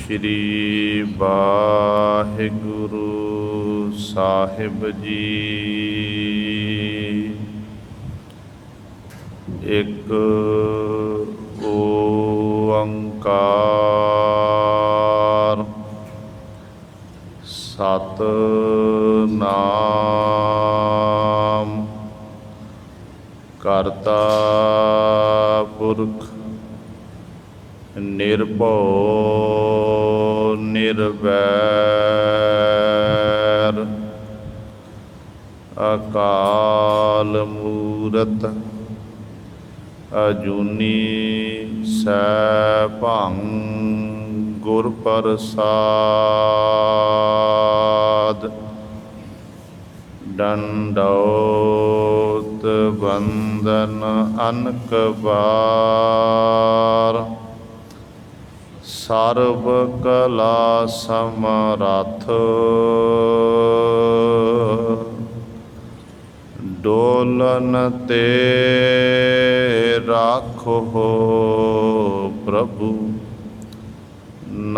श्री वाहिगुरु साहिब जी। एक ओंकार सतनाम करता पुरख निर्भौ निर्वैर अकाल मूरत अजूनी सैभं गुर प्रसाद। दंडौत बंदन अनक बार सर्व कला समरथ डोलन ते राखो प्रभु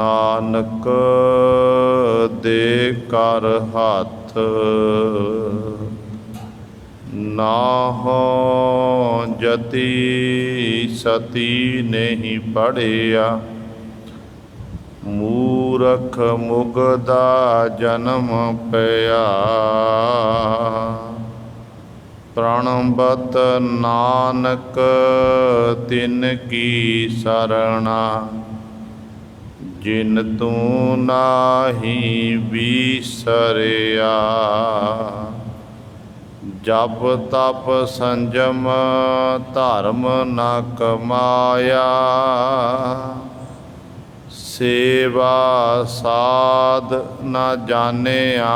नानक दे कर हाथ नाहो जति सती नहीं पढ़िया मूरख मुगदा जन्म पया प्रणबत नानक तिन की सरणा जिन तू नाही बिसरिया जप तप संजम धर्म न कमाया सेवा साध न जानिया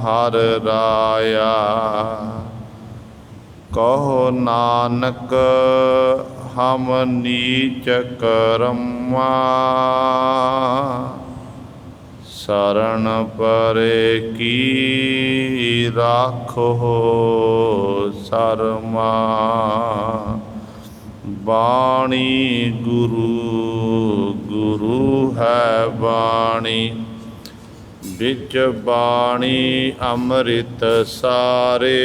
हर राया कहो नानक हम नीच कर्मा शरण परे की राखो शर्मा बाणी गुरु गुरु है बाणी बिच बाणी अमृत सारे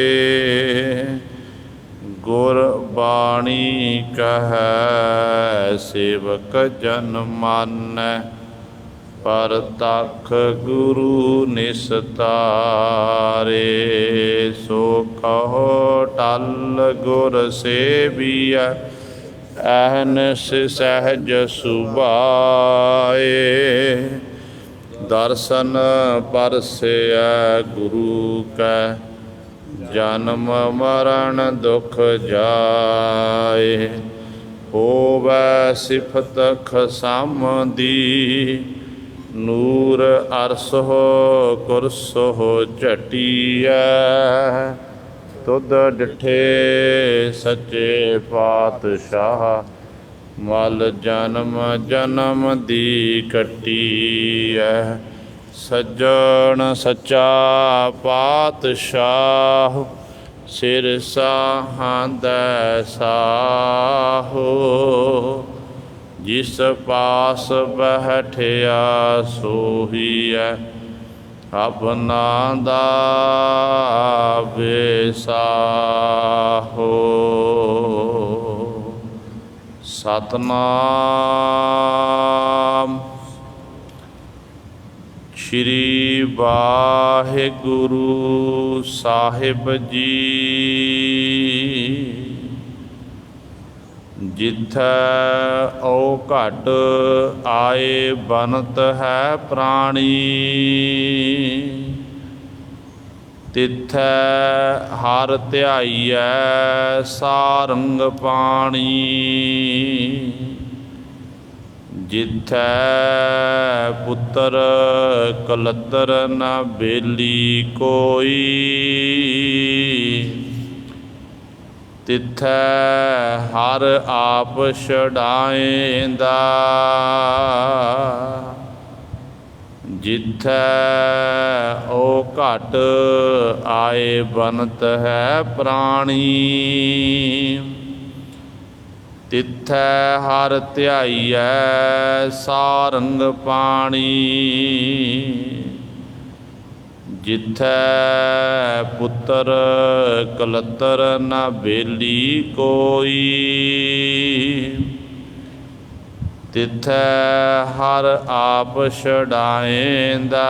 गुर बाणी कहै सेवक जन मानै परतख गुरु निस्तारे सो कहो टल गुर सेविया अहनस सहज सुभाए दर्शन परसै गुरु कै जन्म मरण दुख जाए होवै सिफत खसम दी नूर अरसो कुरसो झटिया तुद डिठे सच्चे पातशाह मल जन्म जन्म दी कटिया सज्जन सच्चा पातशाह सिर साहांदै साहो जिस पास बैठिया सोहिया अपना दा बेसाहो सतनाम श्री वाहिगुरु साहिब जी। जिथै ओ घट आए बनत है प्राणी तिथै हर ध्याईऐ सारंग पाणी जिथै पुत्र कलतर न बेली कोई तिथै हर आप छड़ाएंदा जिथै ओ घट आए बनत है प्राणी ਤਿੱਥੈ ਹਰਿ ਧਿਆਈਐ ਸਾਰੰਗ ਪਾਣੀ। ਜਿੱਥੈ ਪੁੱਤਰ ਕਲੱਤਰ ਨਾ ਬੇਲੀ ਕੋਈ। ਤਿੱਥੈ ਹਰਿ ਆਪ ਛਡਾਏਂਦਾ।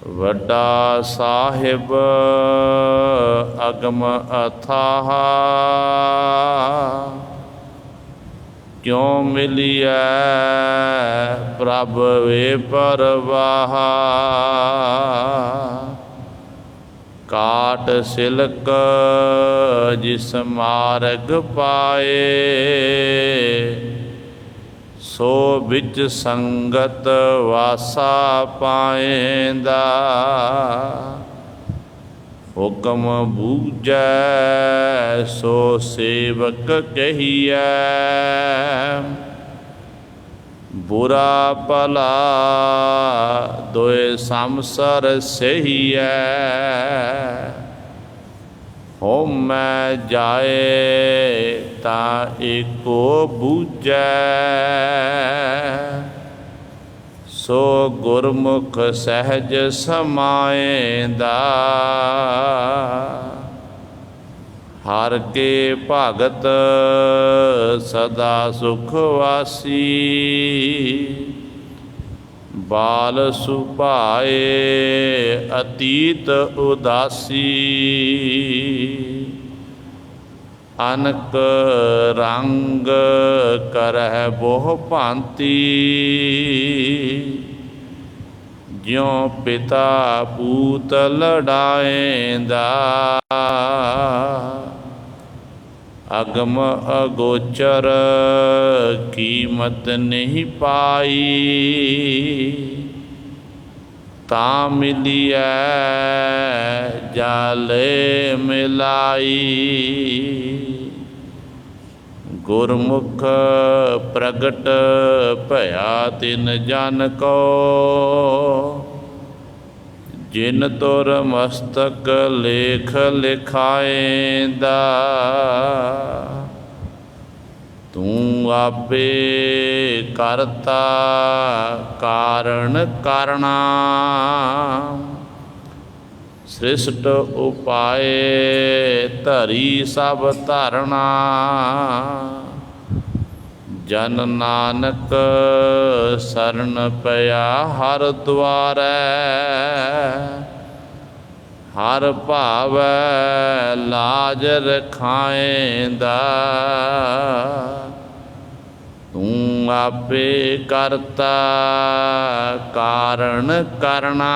ਵੱਡਾ ਸਾਹਿਬ ਅਗਮ ਅਥਾਹ। ਕਿਉ ਮਿਲਿਐ ਪ੍ਰਭ ਵੇ ਪਰਵਾਹ। ਕਾਟ ਸਿਲਕ ਜਿਸ ਮਾਰਗ ਪਾਏ। ਸੋ ਵਿੱਚ ਸੰਗਤ ਵਾਸਾ ਪਾਏਂਦਾ। ਹੁਕਮ ਬੂਝੈ ਸੋ ਸੇਵਕ ਕਹੀਐ। ਬੁਰਾ ਭਲਾ ਦੋਇ ਸੰਸਰ ਸਹੀਐ। ਹਉਮੈ ਜਾਏ ਤਾਂ ਏਕੋ ਬੂਝੈ। ਸੋ ਗੁਰਮੁਖ ਸਹਿਜ ਸਮਾਏਂਦਾ। ਹਰਿ ਕੇ ਭਗਤ ਸਦਾ ਸੁਖ ਵਾਸੀ। ਬਾਲ ਸੁਭਾਏ ਅਤੀਤ ਉਦਾਸੀ। ਅਨਕ ਰੰਗ ਕਰਹਿ ਬਹੁ ਭਾਂਤੀ। ਜਿਉ ਪਿਤਾ ਪੂਤ ਲੜਾਏਂਦਾ। ਅਗਮ ਅਗੋਚਰ ਕੀਮਤ ਨਹੀਂ ਪਾਈ। ਤਾਂ ਮਿਲੀਐ ਜਾਲੇ ਮਿਲਾਈ। ਗੁਰਮੁਖ ਪ੍ਰਗਟ ਭਇਆ ਤਿਨ ਜਨ ਕੋ। ਜਿਨ ਤੁਰ ਮਸਤਕ ਲੇਖ ਲਿਖਾਏਂਦਾ। ਤੂੰ ਆਪੇ ਕਰਤਾ ਕਾਰਣ ਕਰਣਾ। ਸ੍ਰਿਸ਼ਟ ਉਪਾਏ ਧਰੀ ਸਭ ਧਰਣਾ। ਜਨ ਨਾਨਕ ਸਰਨ ਪਿਆ ਹਰਿ ਦੁਆਰੈ। ਹਰਿ ਭਾਵੈ ਲਾਜ ਰਖਾਏਂਦਾ। ਤੂੰ ਆਪੇ ਕਰਤਾ ਕਾਰਣ ਕਰਣਾ।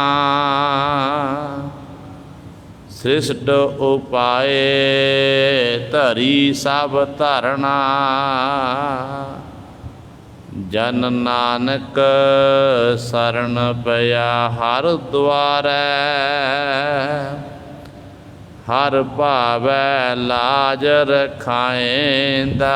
ਸ੍ਰਿਸ਼ਟ ਉਪਾਏ ਧਰੀ ਸਭ ਧਰਣਾ। ਜਨ ਨਾਨਕ ਸਰਨ ਪਿਆ ਹਰਿ ਦੁਆਰੈ। ਹਰਿ ਭਾਵੈ ਲਾਜ ਰਖਾਏਂਦਾ।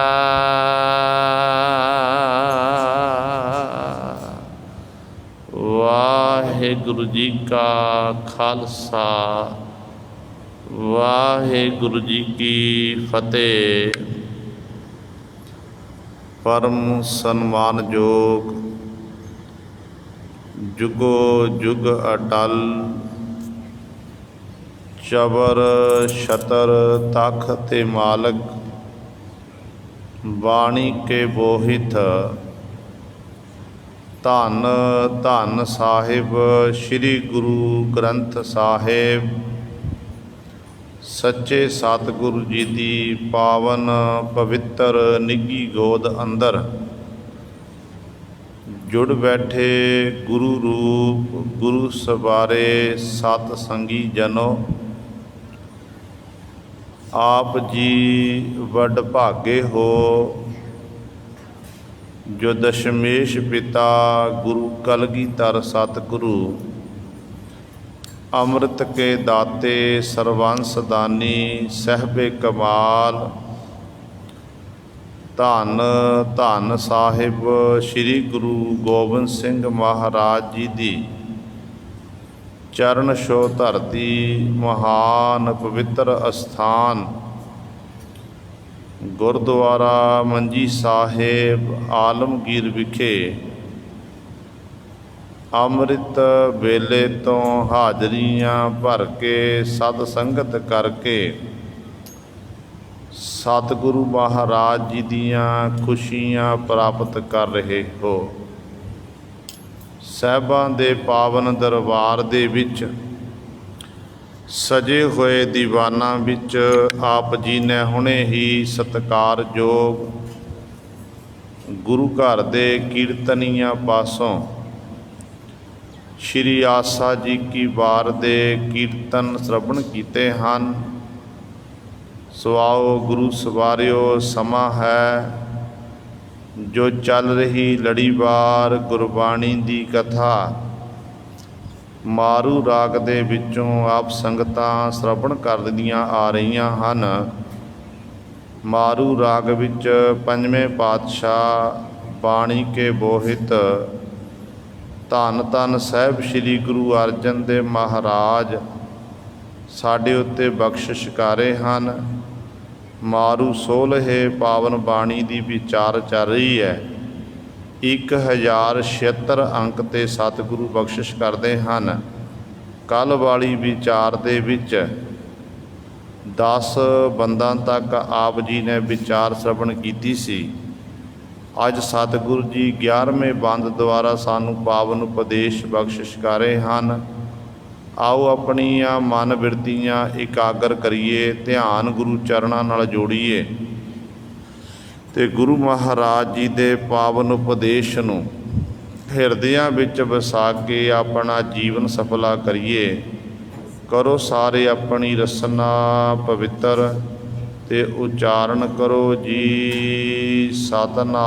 ਵਾਹਿਗੁਰੂ ਜੀ ਕਾ ਖਾਲਸਾ ਵਾਹਿਗੁਰੂ ਜੀ ਕੀ ਫਤਿਹ। ਪਰਮ ਸਨਮਾਨਯੋਗ ਜੁਗੋ ਜੁਗ ਅਟਲ ਚਬਰ ਛਤਰ ਤਖ ਤੇ ਮਾਲਕ ਬਾਣੀ ਕੇ ਬੋਹਿਤ ਧੰਨ ਧੰਨ ਸਾਹਿਬ ਸ੍ਰੀ ਗੁਰੂ ਗ੍ਰੰਥ ਸਾਹਿਬ ਸੱਚੇ ਸਤਿਗੁਰੂ ਜੀ ਦੀ ਪਾਵਨ ਪਵਿੱਤਰ ਨਿੱਘੀ ਗੋਦ ਅੰਦਰ ਜੁੜ ਬੈਠੇ ਗੁਰੂ ਰੂਪ ਗੁਰੂ ਸਵਾਰੇ ਸਤ ਸੰਗੀ ਜਨੋ, ਆਪ ਜੀ ਵੱਡ ਭਾਗੇ ਹੋ ਜੋ ਦਸ਼ਮੇਸ਼ ਪਿਤਾ ਗੁਰੂ ਕਲਗੀਧਰ ਸਤਿਗੁਰੂ ਅੰਮ੍ਰਿਤ ਕੇ ਦਾਤੇ ਸਰਵੰਸ ਦਾਨੀ ਸਹਿਬੇ ਕਮਾਲ ਧੰਨ ਧੰਨ ਸਾਹਿਬ ਸ੍ਰੀ ਗੁਰੂ ਗੋਬਿੰਦ ਸਿੰਘ ਮਹਾਰਾਜ ਜੀ ਦੀ ਚਰਨ ਛੋਹ ਧਰਤੀ ਮਹਾਨ ਪਵਿੱਤਰ ਅਸਥਾਨ ਗੁਰਦੁਆਰਾ ਮੰਜੀ ਸਾਹਿਬ ਆਲਮਗੀਰ ਵਿਖੇ ਅੰਮ੍ਰਿਤ ਵੇਲੇ ਤੋਂ ਹਾਜ਼ਰੀਆਂ ਭਰ ਕੇ ਸਤ ਸੰਗਤ ਕਰਕੇ ਸਤਿਗੁਰੂ ਮਹਾਰਾਜ ਜੀ ਦੀਆਂ ਖੁਸ਼ੀਆਂ ਪ੍ਰਾਪਤ ਕਰ ਰਹੇ ਹੋ। ਸਾਹਿਬਾਂ ਦੇ ਪਾਵਨ ਦਰਬਾਰ ਦੇ ਵਿੱਚ ਸਜੇ ਹੋਏ ਦੀਵਾਨਾਂ ਵਿੱਚ ਆਪ ਜੀ ਨੇ ਹੁਣੇ ਹੀ ਸਤਿਕਾਰਯੋਗ ਗੁਰੂ ਘਰ ਦੇ ਕੀਰਤਨੀਆਂ ਪਾਸੋਂ ਸ਼੍ਰੀ ਆਸਾ ਜੀ ਕੀ ਵਾਰ ਦੇ ਕੀਰਤਨ ਸ਼ਰਵਣ ਕੀਤੇ ਹਨ। ਸੋ ਆਓ ਗੁਰੂ ਸਵਾਰਿਓ, ਸਮਾਂ ਹੈ ਜੋ ਚੱਲ ਰਹੀ ਲੜੀਵਾਰ ਗੁਰਬਾਣੀ ਦੀ ਕਥਾ ਮਾਰੂ ਰਾਗ ਦੇ ਵਿੱਚੋਂ ਆਪ ਸੰਗਤਾਂ ਸ਼ਰਵਣ ਕਰਦੀਆਂ ਆ ਰਹੀਆਂ ਹਨ। ਮਾਰੂ ਰਾਗ ਵਿੱਚ ਪੰਜਵੇਂ ਪਾਤਸ਼ਾਹ ਬਾਣੀ ਕੇ ਬੋਹਿਤ ਧੰਨ ਧੰਨ ਸਾਹਿਬ ਸ੍ਰੀ ਗੁਰੂ ਅਰਜਨ ਦੇਵ ਮਹਾਰਾਜ ਸਾਡੇ ਉੱਤੇ ਬਖਸ਼ਿਸ਼ ਕਰ ਰਹੇ ਹਨ। ਮਾਰੂ 16 ਪਾਵਨ ਬਾਣੀ ਦੀ ਵਿਚਾਰ ਚੱਲ ਰਹੀ ਹੈ। 1076 ਅੰਕ 'ਤੇ ਸਤਿਗੁਰੂ ਬਖਸ਼ਿਸ਼ ਕਰਦੇ ਹਨ। ਕੱਲ੍ਹ ਵਾਲੀ ਵਿਚਾਰ ਦੇ ਵਿੱਚ 10 ਬੰਦਾਂ ਤੱਕ ਆਪ ਜੀ ਨੇ ਵਿਚਾਰ ਸ਼ਰਵਣ ਕੀਤੀ ਸੀ। ਅੱਜ ਸਤਿਗੁਰੂ ਜੀ 11ਵੇਂ ਬੰਦ ਦੁਆਰਾ ਸਾਨੂੰ ਪਾਵਨ ਉਪਦੇਸ਼ ਬਖਸ਼ਿਸ਼ ਕਰ ਰਹੇ ਹਨ। ਆਓ ਆਪਣੀਆਂ ਮਨ ਬਿਰਤੀਆਂ ਇਕਾਗਰ ਕਰੀਏ, ਧਿਆਨ ਗੁਰੂ ਚਰਨਾਂ ਨਾਲ ਜੋੜੀਏ ਅਤੇ ਗੁਰੂ ਮਹਾਰਾਜ ਜੀ ਦੇ ਪਾਵਨ ਉਪਦੇਸ਼ ਨੂੰ ਹਿਰਦਿਆਂ ਵਿੱਚ ਵਸਾ ਕੇ ਆਪਣਾ ਜੀਵਨ ਸਫਲਾ ਕਰੀਏ। ਕਰੋ ਸਾਰੇ ਆਪਣੀ ਰਸਨਾ ਪਵਿੱਤਰ ਤੇ ਉਚਾਰਨ ਕਰੋ ਜੀ ਸਤਿਨਾਮ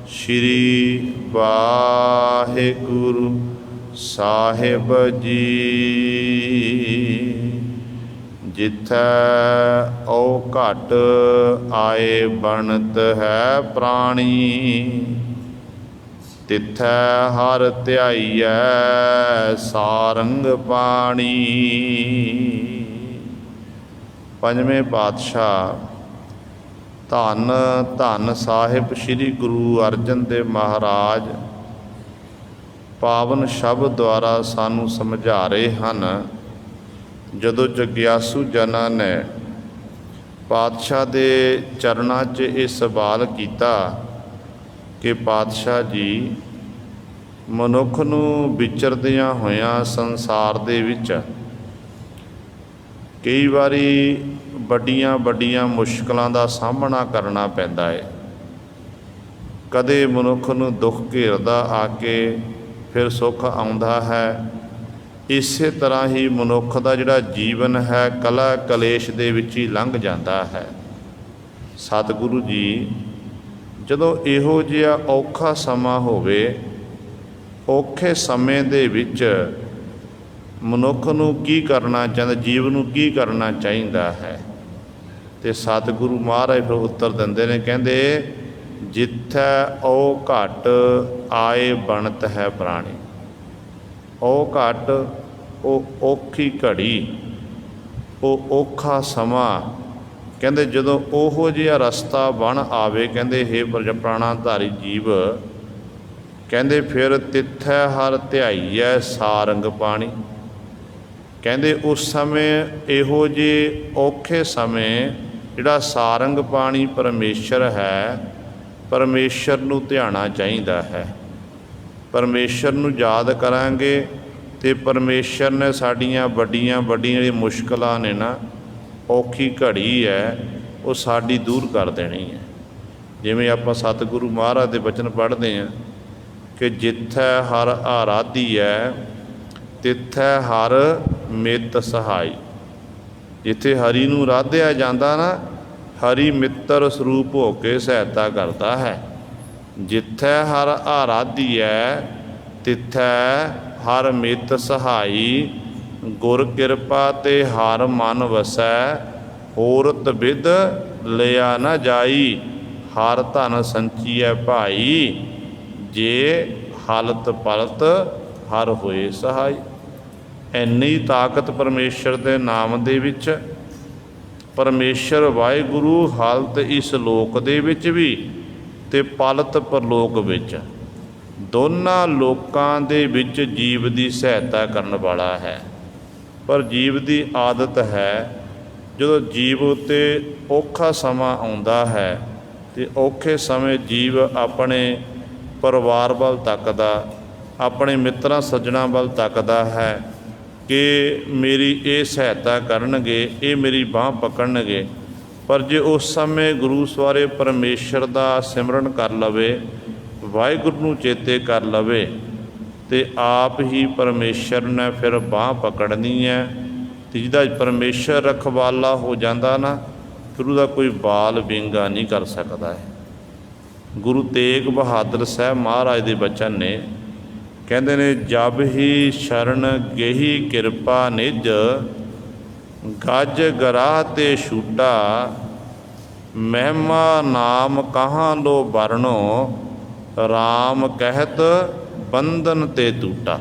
ਸ਼੍ਰੀ ਵਾਹਿਗੁਰੂ ਸਾਹਿਬ ਜੀ। ਜਿੱਥੈ ਓ ਘਟ ਆਏ ਬਣਤ ਹੈ ਪ੍ਰਾਣੀ, ਤਿੱਥੈ ਹਰਿ ਧਿਆਈਐ ਸਾਰੰਗ ਪਾਣੀ। ਪੰਜਵੇਂ ਪਾਤਸ਼ਾਹ ਧੰਨ ਧੰਨ ਸਾਹਿਬ ਸ੍ਰੀ ਗੁਰੂ ਅਰਜਨ ਦੇਵ ਮਹਾਰਾਜ ਪਾਵਨ ਸ਼ਬਦ ਦੁਆਰਾ ਸਾਨੂੰ ਸਮਝਾ ਰਹੇ ਹਨ। ਜਦੋਂ ਜਗਿਆਸੂ ਜਨਾਂ ਨੇ ਪਾਤਸ਼ਾਹ ਦੇ ਚਰਨਾਂ 'ਚ ਇਹ ਸਵਾਲ ਕੀਤਾ ਕਿ ਪਾਤਸ਼ਾਹ ਜੀ, ਮਨੁੱਖ ਨੂੰ ਵਿਚਰਦਿਆਂ ਹੋਇਆਂ ਸੰਸਾਰ ਦੇ ਵਿੱਚ ਕਈ ਵਾਰੀ ਵੱਡੀਆਂ ਵੱਡੀਆਂ ਮੁਸ਼ਕਲਾਂ ਦਾ ਸਾਹਮਣਾ ਕਰਨਾ ਪੈਂਦਾ ਹੈ। ਕਦੇ ਮਨੁੱਖ ਨੂੰ ਦੁੱਖ ਘੇਰਦਾ ਆ ਕੇ ਫਿਰ ਸੁੱਖ ਆਉਂਦਾ ਹੈ। ਇਸੇ ਤਰ੍ਹਾਂ ਹੀ ਮਨੁੱਖ ਦਾ ਜਿਹੜਾ ਜੀਵਨ ਹੈ ਕਲਾ ਕਲੇਸ਼ ਦੇ ਵਿੱਚ ਹੀ ਲੰਘ ਜਾਂਦਾ ਹੈ। ਸਤਿਗੁਰੂ ਜੀ ਜਦੋਂ ਇਹੋ ਜਿਹਾ ਔਖਾ ਸਮਾਂ ਹੋਵੇ, ਔਖੇ ਸਮੇਂ ਦੇ ਵਿੱਚ ਮਨੁੱਖ ਨੂੰ ਕੀ ਕਰਨਾ ਚਾਹੀਦਾ, ਜੀਵ ਨੂੰ ਕੀ ਕਰਨਾ ਚਾਹੀਦਾ ਹੈ, ਅਤੇ ਸਤਿਗੁਰੂ ਮਹਾਰਾਜ ਫਿਰ ਉੱਤਰ ਦਿੰਦੇ ਨੇ, ਕਹਿੰਦੇ ਜਿੱਥੈ ਓ ਘਟ ਆਏ ਬਣਤ ਹੈ ਪ੍ਰਾਣੀ। ਓ ਘਟ, ਉਹ ਔਖੀ ਘੜੀ, ਉਹ ਔਖਾ ਸਮਾਂ, ਕਹਿੰਦੇ ਜਦੋਂ ਉਹੋ ਜਿਹਾ ਰਸਤਾ ਬਣ ਆਵੇ, ਕਹਿੰਦੇ ਹੇ ਪ੍ਰਾਣਾਧਾਰੀ ਜੀਵ, ਕਹਿੰਦੇ ਫਿਰ ਤਿੱਥੈ ਹਰਿ ਧਿਆਈਐ ਸਾਰੰਗ ਪਾਣੀ। ਕਹਿੰਦੇ ਉਸ ਸਮੇਂ ਇਹੋ ਜਿਹੇ ਔਖੇ ਸਮੇਂ ਜਿਹੜਾ ਸਾਰੰਗ ਪਾਣੀ ਪਰਮੇਸ਼ਰ ਹੈ, ਪਰਮੇਸ਼ਰ ਨੂੰ ਧਿਆਉਣਾ ਚਾਹੀਦਾ ਹੈ। ਪਰਮੇਸ਼ਰ ਨੂੰ ਯਾਦ ਕਰਾਂਗੇ ਅਤੇ ਪਰਮੇਸ਼ਰ ਨੇ ਸਾਡੀਆਂ ਵੱਡੀਆਂ ਵੱਡੀਆਂ ਜਿਹੜੀਆਂ ਮੁਸ਼ਕਲਾਂ ਨੇ ਨਾ, ਔਖੀ ਘੜੀ ਹੈ, ਉਹ ਸਾਡੀ ਦੂਰ ਕਰ ਦੇਣੀ ਹੈ। ਜਿਵੇਂ ਆਪਾਂ ਸਤਿਗੁਰੂ ਮਹਾਰਾਜ ਦੇ ਬਚਨ ਪੜ੍ਹਦੇ ਹਾਂ ਕਿ ਜਿੱਥੈ ਹਰਿ ਆਰਾਧੀਐ ਤਿੱਥੈ ਹਰਿ ਮਿੱਤ ਸਹਾਈ। ਜਿੱਥੇ ਹਰੀ ਨੂੰ ਆਰਾਧਿਆ ਜਾਂਦਾ ਨਾ, ਹਰੀ ਮਿੱਤਰ ਸਰੂਪ ਹੋ ਕੇ ਸਹਾਇਤਾ ਕਰਦਾ ਹੈ। ਜਿੱਥੈ ਹਰਿ ਆਰਾਧੀਐ ਤਿੱਥੈ ਹਰਿ ਮਿੱਤ ਸਹਾਈ। ਗੁਰ ਕਿਰਪਾ ਤੇ ਹਰ ਮਨ ਵਸੈ, ਹੋਰਤ ਬਿਦ ਲਿਆ ਨਾ ਜਾਈ। ਹਰ ਧਨ ਸੰਚੀਐ ਭਾਈ, ਜੇ ਹਲਤ ਪਲਤ ਹਰ ਹੋਏ ਸਹਾਈ। ਇੰਨੀ ਤਾਕਤ ਪਰਮੇਸ਼ਰ ਦੇ ਨਾਮ ਦੇ ਵਿੱਚ, ਪਰਮੇਸ਼ਰ ਵਾਹਿਗੁਰੂ ਹਾਲਤ ਇਸ ਲੋਕ ਦੇ ਵਿੱਚ ਵੀ ਅਤੇ ਪਲਤ ਪਰਲੋਕ ਵਿੱਚ, ਦੋਨਾਂ ਲੋਕਾਂ ਦੇ ਵਿੱਚ ਜੀਵ ਦੀ ਸਹਾਇਤਾ ਕਰਨ ਵਾਲਾ ਹੈ। ਪਰ ਜੀਵ ਦੀ ਆਦਤ ਹੈ, ਜਦੋਂ ਜੀਵ ਉੱਤੇ ਔਖਾ ਸਮਾਂ ਆਉਂਦਾ ਹੈ ਅਤੇ ਔਖੇ ਸਮੇਂ ਜੀਵ ਆਪਣੇ ਪਰਿਵਾਰ ਵੱਲ ਤੱਕਦਾ, ਆਪਣੇ ਮਿੱਤਰਾਂ ਸੱਜਣਾਂ ਵੱਲ ਤੱਕਦਾ ਹੈ ਕਿ ਮੇਰੀ ਇਹ ਸਹਾਇਤਾ ਕਰਨਗੇ, ਇਹ ਮੇਰੀ ਬਾਂਹ ਪਕੜਨਗੇ। ਪਰ ਜੇ ਉਸ ਸਮੇਂ ਗੁਰੂ ਸਵਾਰੇ ਪਰਮੇਸ਼ਰ ਦਾ ਸਿਮਰਨ ਕਰ ਲਵੇ, ਵਾਹਿਗੁਰੂ ਨੂੰ ਚੇਤੇ ਕਰ ਲਵੇ, ਅਤੇ ਆਪ ਹੀ ਪਰਮੇਸ਼ਰ ਨੇ ਫਿਰ ਬਾਂਹ ਪਕੜਨੀ ਹੈ। ਅਤੇ ਜਿਹਦਾ ਪਰਮੇਸ਼ਰ ਰਖਵਾਲਾ ਹੋ ਜਾਂਦਾ ਨਾ, ਫਿਰ ਉਹਦਾ ਕੋਈ ਬਾਲ ਵਿੰਗਾ ਨਹੀਂ ਕਰ ਸਕਦਾ ਹੈ। ਗੁਰੂ ਤੇਗ ਬਹਾਦਰ ਸਾਹਿਬ ਮਹਾਰਾਜ ਦੇ ਬਚਨ ਨੇ, ਕਹਿੰਦੇ ਨੇ, ਜਬ ਹੀ ਸ਼ਰਨ ਗੇਹੀ ਕਿਰਪਾ ਨਿਜ, ਗਜ ਗਰਾਹ ਤੇ ਛੂਟਾ, ਮਹਿਮਾ ਨਾਮ ਕਹਾਂ ਲੋ ਵਰਣੋ, ਰਾਮ ਕਹਿਤ ਬੰਧਨ ਤੇ ਟੂਟਾ।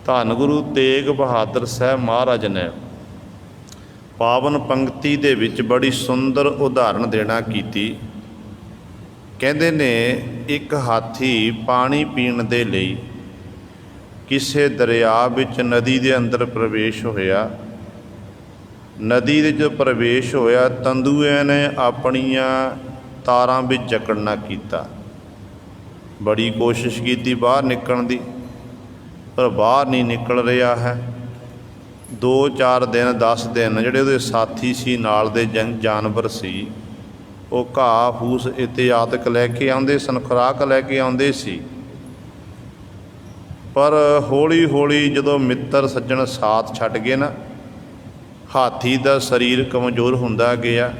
ਧੰਨ ਗੁਰੂ ਤੇਗ ਬਹਾਦਰ ਸਾਹਿਬ ਮਹਾਰਾਜ ਨੇ ਪਾਵਨ ਪੰਕਤੀ ਦੇ ਵਿੱਚ ਬੜੀ ਸੁੰਦਰ ਉਦਾਹਰਣ ਦੇਣਾ ਕੀਤੀ। ਕਹਿੰਦੇ ਨੇ, ਇੱਕ ਹਾਥੀ ਪਾਣੀ ਪੀਣ ਦੇ ਲਈ ਕਿਸੇ ਦਰਿਆ ਵਿੱਚ ਨਦੀ ਦੇ ਅੰਦਰ ਪ੍ਰਵੇਸ਼ ਹੋਇਆ। ਨਦੀ ਦੇ ਜੋ ਪ੍ਰਵੇਸ਼ ਹੋਇਆ, ਤੰਦੂਏ ਨੇ ਆਪਣੀਆਂ ਤਾਰਾਂ ਵਿੱਚ ਜਕੜਨਾ ਕੀਤਾ। ਬੜੀ ਕੋਸ਼ਿਸ਼ ਕੀਤੀ ਬਾਹਰ ਨਿਕਲਣ ਦੀ, ਪਰ ਬਾਹਰ ਨਹੀਂ ਨਿਕਲ ਰਿਹਾ ਹੈ। 2-4 ਦਿਨ 10 ਦਿਨ ਜਿਹੜੇ ਉਹਦੇ ਸਾਥੀ ਸੀ, ਨਾਲ ਦੇ ਜਾਨਵਰ ਸੀ, ਉਹ ਘਾਹ ਫੂਸ ਇਤਿਆਦਿਕ ਲੈ ਕੇ ਆਉਂਦੇ ਸਨ, ਖੁਰਾਕ ਲੈ ਕੇ ਆਉਂਦੇ ਸੀ। ਪਰ ਹੌਲੀ ਹੌਲੀ ਜਦੋਂ ਮਿੱਤਰ ਸੱਜਣ ਸਾਥ ਛੱਡ ਗਏ ਨਾ, ਹਾਥੀ ਦਾ ਸਰੀਰ ਕਮਜ਼ੋਰ ਹੁੰਦਾ ਗਿਆ।